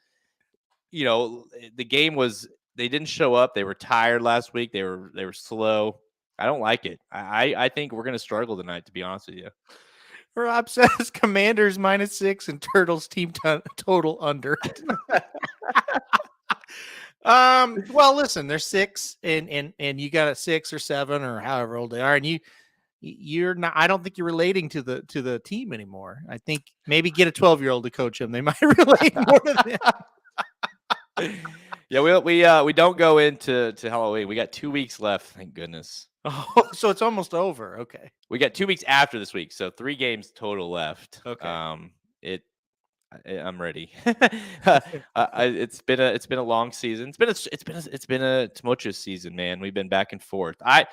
the game was. They didn't show up. They were tired last week. They were slow. I don't like it. I think we're going to struggle tonight, to be honest with you. Rob says Commanders -6 and Turtles team total under. Well, listen, they're 6 and you got a 6 or 7 or however old they are, and you're not. I don't think you're relating to the team anymore. I think maybe get a 12-year-old to coach them. They might relate more to them. Yeah, we don't go into Halloween. We got 2 weeks left. Thank goodness. Oh, so it's almost over. Okay. We got 2 weeks after this week, so 3 games total left. Okay. I'm ready. It's been a long season. It's been a tumultuous season, man. We've been back and forth. I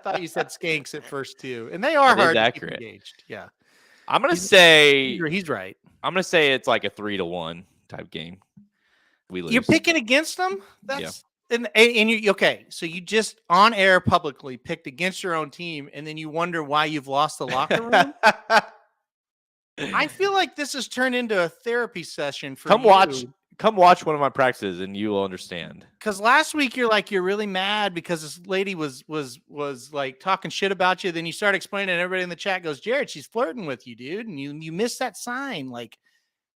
thought you said skanks at first too, and they are hard to keep engaged. Yeah, I'm gonna say he's right. I'm gonna say it's like a 3-1 type game. We lose. You're picking against them. That's and you okay. So you just on air publicly picked against your own team, and then you wonder why you've lost the locker room. I feel like this has turned into a therapy session for you. Come watch one of my practices and you will understand. Because last week you're really mad because this lady was like talking shit about you. Then you start explaining, and everybody in the chat goes, "Jared, she's flirting with you, dude." And you missed that sign. Like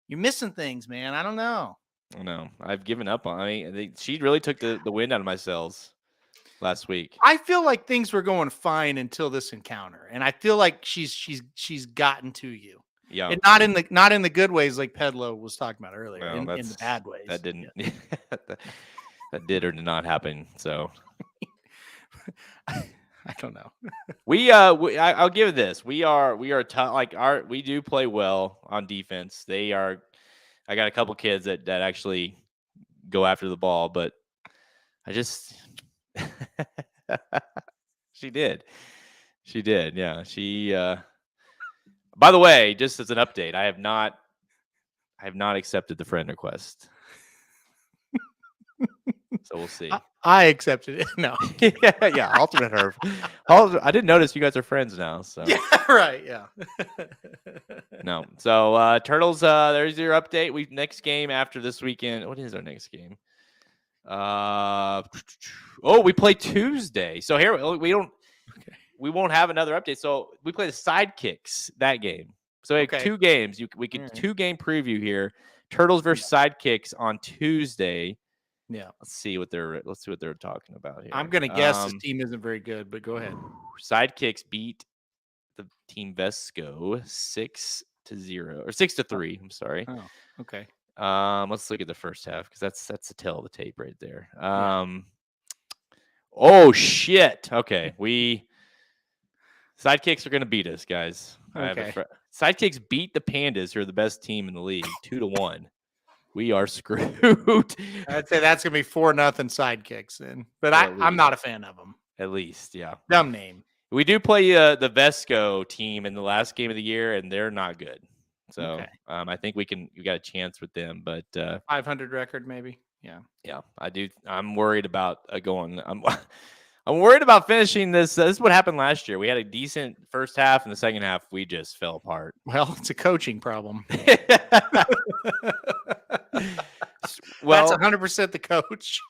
you're missing things, man. I don't know. No, I've given up on. She really took the wind out of my sails last week. I feel like things were going fine until this encounter, and I feel like she's gotten to you. Yeah, and not in the good ways like Pedlo was talking about earlier. In the bad ways. That didn't. Yeah. that did or did not happen. So I don't know. I'll give it this. We are tough. We do play well on defense. I got a couple kids that actually go after the ball, but I just she did. Yeah. By the way, just as an update, I have not accepted the friend request. So we'll see. I accepted it. No. yeah. Alternate her. I didn't notice you guys are friends now. So yeah, right. Yeah. No. So Turtles, there's your update. Next game after this weekend. What is our next game? We play Tuesday. So here we won't have another update. So we play the Sidekicks that game. So we have 2 games. We can 2-game preview here. Turtles versus Sidekicks on Tuesday. Yeah. Let's see what they're talking about here. I'm gonna guess this team isn't very good, but go ahead. Sidekicks beat the team Vesco 6-0 or 6-3. I'm sorry. Oh, okay. Let's look at the first half because that's the tail of the tape right there. Oh shit. Okay, Sidekicks are gonna beat us, guys. Okay. Sidekicks beat the Pandas, who are the best team in the league, 2-1. We are screwed. I'd say that's gonna be 4-0 Sidekicks then, but I'm not a fan of them. At least, yeah. Dumb name. We do play the Vesco team in the last game of the year, and they're not good. So I think we got a chance with them, but 500 record maybe. Yeah. Yeah, I do. I'm worried about going. I'm worried about finishing this. This is what happened last year. We had a decent first half, and the second half we just fell apart. Well, it's a coaching problem. Well, that's 100% the coach.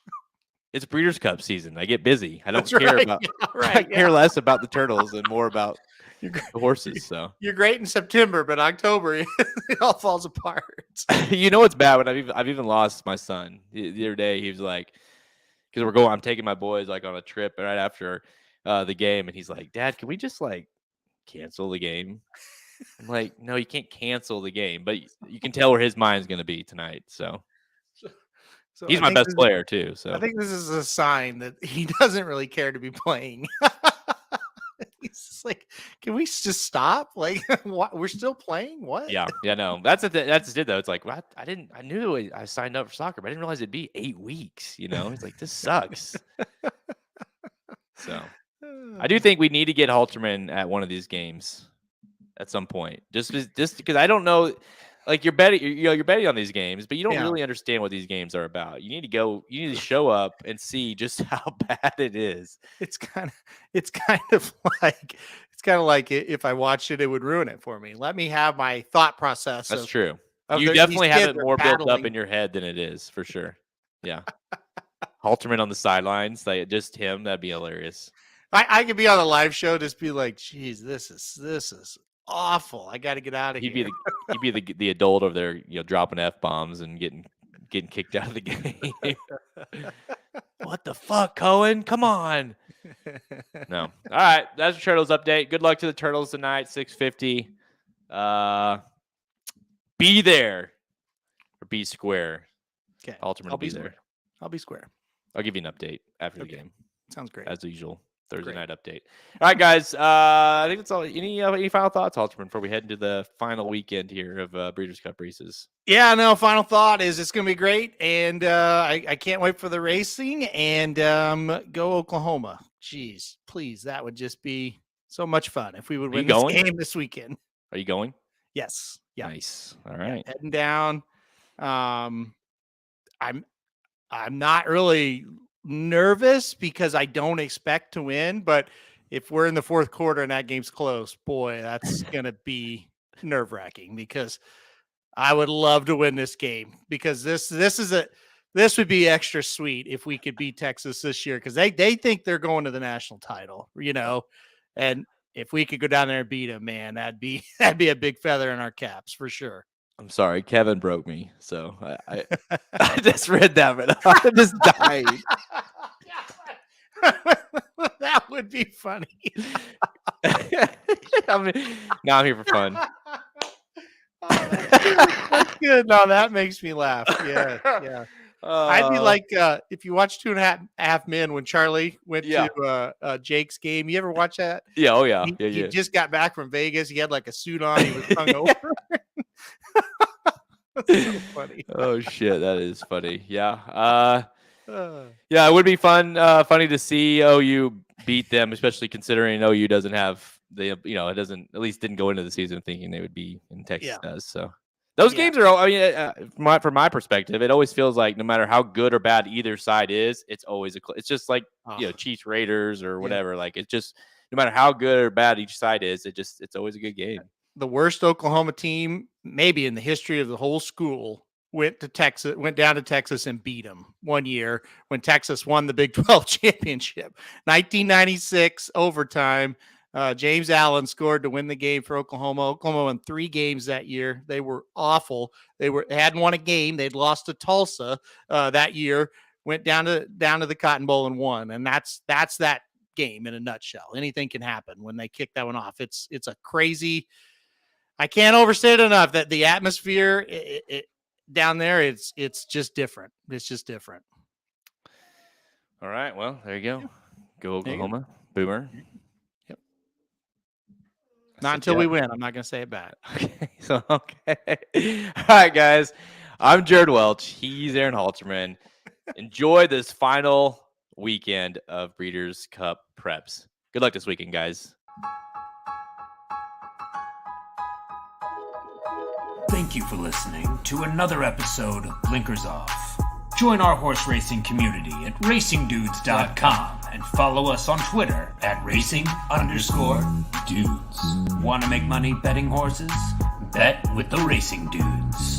It's Breeders' Cup season. I get busy. I don't care about. I care less about the Turtles and more about the horses. So you're great in September, but October it all falls apart. You know what's bad? When I've even lost my son the other day. He was like, because I'm taking my boys like on a trip right after the game, and he's like, "Dad, can we just like cancel the game?" I'm like, "No, you can't cancel the game, but you can tell where his mind's going to be tonight." So he's my best player too. So I think this is a sign that he doesn't really care to be playing. He's just like, can we just stop? Like, what? We're still playing? What? Yeah, no. That's it though. It's like, what? I knew I signed up for soccer, but I didn't realize it'd be 8 weeks. You know, it's like, this sucks. So I do think we need to get Halterman at one of these games at some point. Just because I don't know. Like you're betting on these games, but you don't really understand what these games are about. You need to show up and see just how bad it is. It's kind of like if I watched it, it would ruin it for me. Let me have my thought process. That's true. You definitely have it more built up in your head than it is, for sure. Yeah. Halterman on the sidelines, like just him, that'd be hilarious. I could be on a live show, just be like, geez, this is awful. I got to get out of here. He'd be the adult over there, dropping F-bombs and getting kicked out of the game. What the fuck, Cohen? Come on. No. All right. That's the Turtles update. Good luck to the Turtles tonight, 6:50. Be there or be square. Okay. Alterman will be there. I'll be square. I'll give you an update after the game. Sounds great. As usual. Thursday night update. All right, guys. I think that's all. Any final thoughts, Alterman, before we head into the final weekend here of Breeders' Cup races? Yeah, no, final thought is it's going to be great. And I can't wait for the racing. And go Oklahoma. Jeez, please. That would just be so much fun if we would win this game this weekend. Are you going? Yes. Yeah. Nice. All right. Yeah, heading down. I'm not really nervous because I don't expect to win, but if we're in the fourth quarter and that game's close, boy, that's going to be nerve-wracking because I would love to win this game because this would be extra sweet if we could beat Texas this year because they think they're going to the national title, and if we could go down there and beat them, man, that'd be a big feather in our caps for sure. I'm sorry, Kevin broke me, so I just read that, but I just died. That would be funny. I'm here for fun. That's good. No, that makes me laugh. Yeah. I'd be like, if you watch 2.5 Men when Charlie went to Jake's game. You ever watch that? Yeah. Oh yeah. He just got back from Vegas. He had like a suit on. He was hungover. That's so funny. Oh shit, that is funny. Yeah. Yeah, it would be funny to see OU beat them, especially considering OU doesn't have it doesn't, at least didn't go into the season thinking they would be in Texas does. So those games are, from my perspective, it always feels like no matter how good or bad either side is, it's always it's just like Chiefs Raiders or whatever. Like it's just no matter how good or bad each side is, it's always a good game. The worst Oklahoma team maybe in the history of the whole school went down to Texas and beat them one year when Texas won the Big 12 championship. 1996 overtime. James Allen scored to win the game for Oklahoma. Oklahoma won 3 games that year. They were awful. They hadn't won a game. They'd lost to Tulsa that year. Went down to the Cotton Bowl and won. And that's that game in a nutshell. Anything can happen when they kick that one off. It's a crazy. I can't overstate it enough that the atmosphere down there, it's just different. It's just different. All right. Well, there you go. Go Oklahoma. Boomer. Yep. Not until we win. I'm not going to say it back. Okay. Okay. All right, guys. I'm Jared Welch. He's Aaron Halterman. Enjoy this final weekend of Breeders' Cup preps. Good luck this weekend, guys. Thank you for listening to another episode of Blinkers Off. Join our horse racing community at racingdudes.com and follow us on Twitter at racing_dudes. Want to make money betting horses? Bet with the Racing Dudes.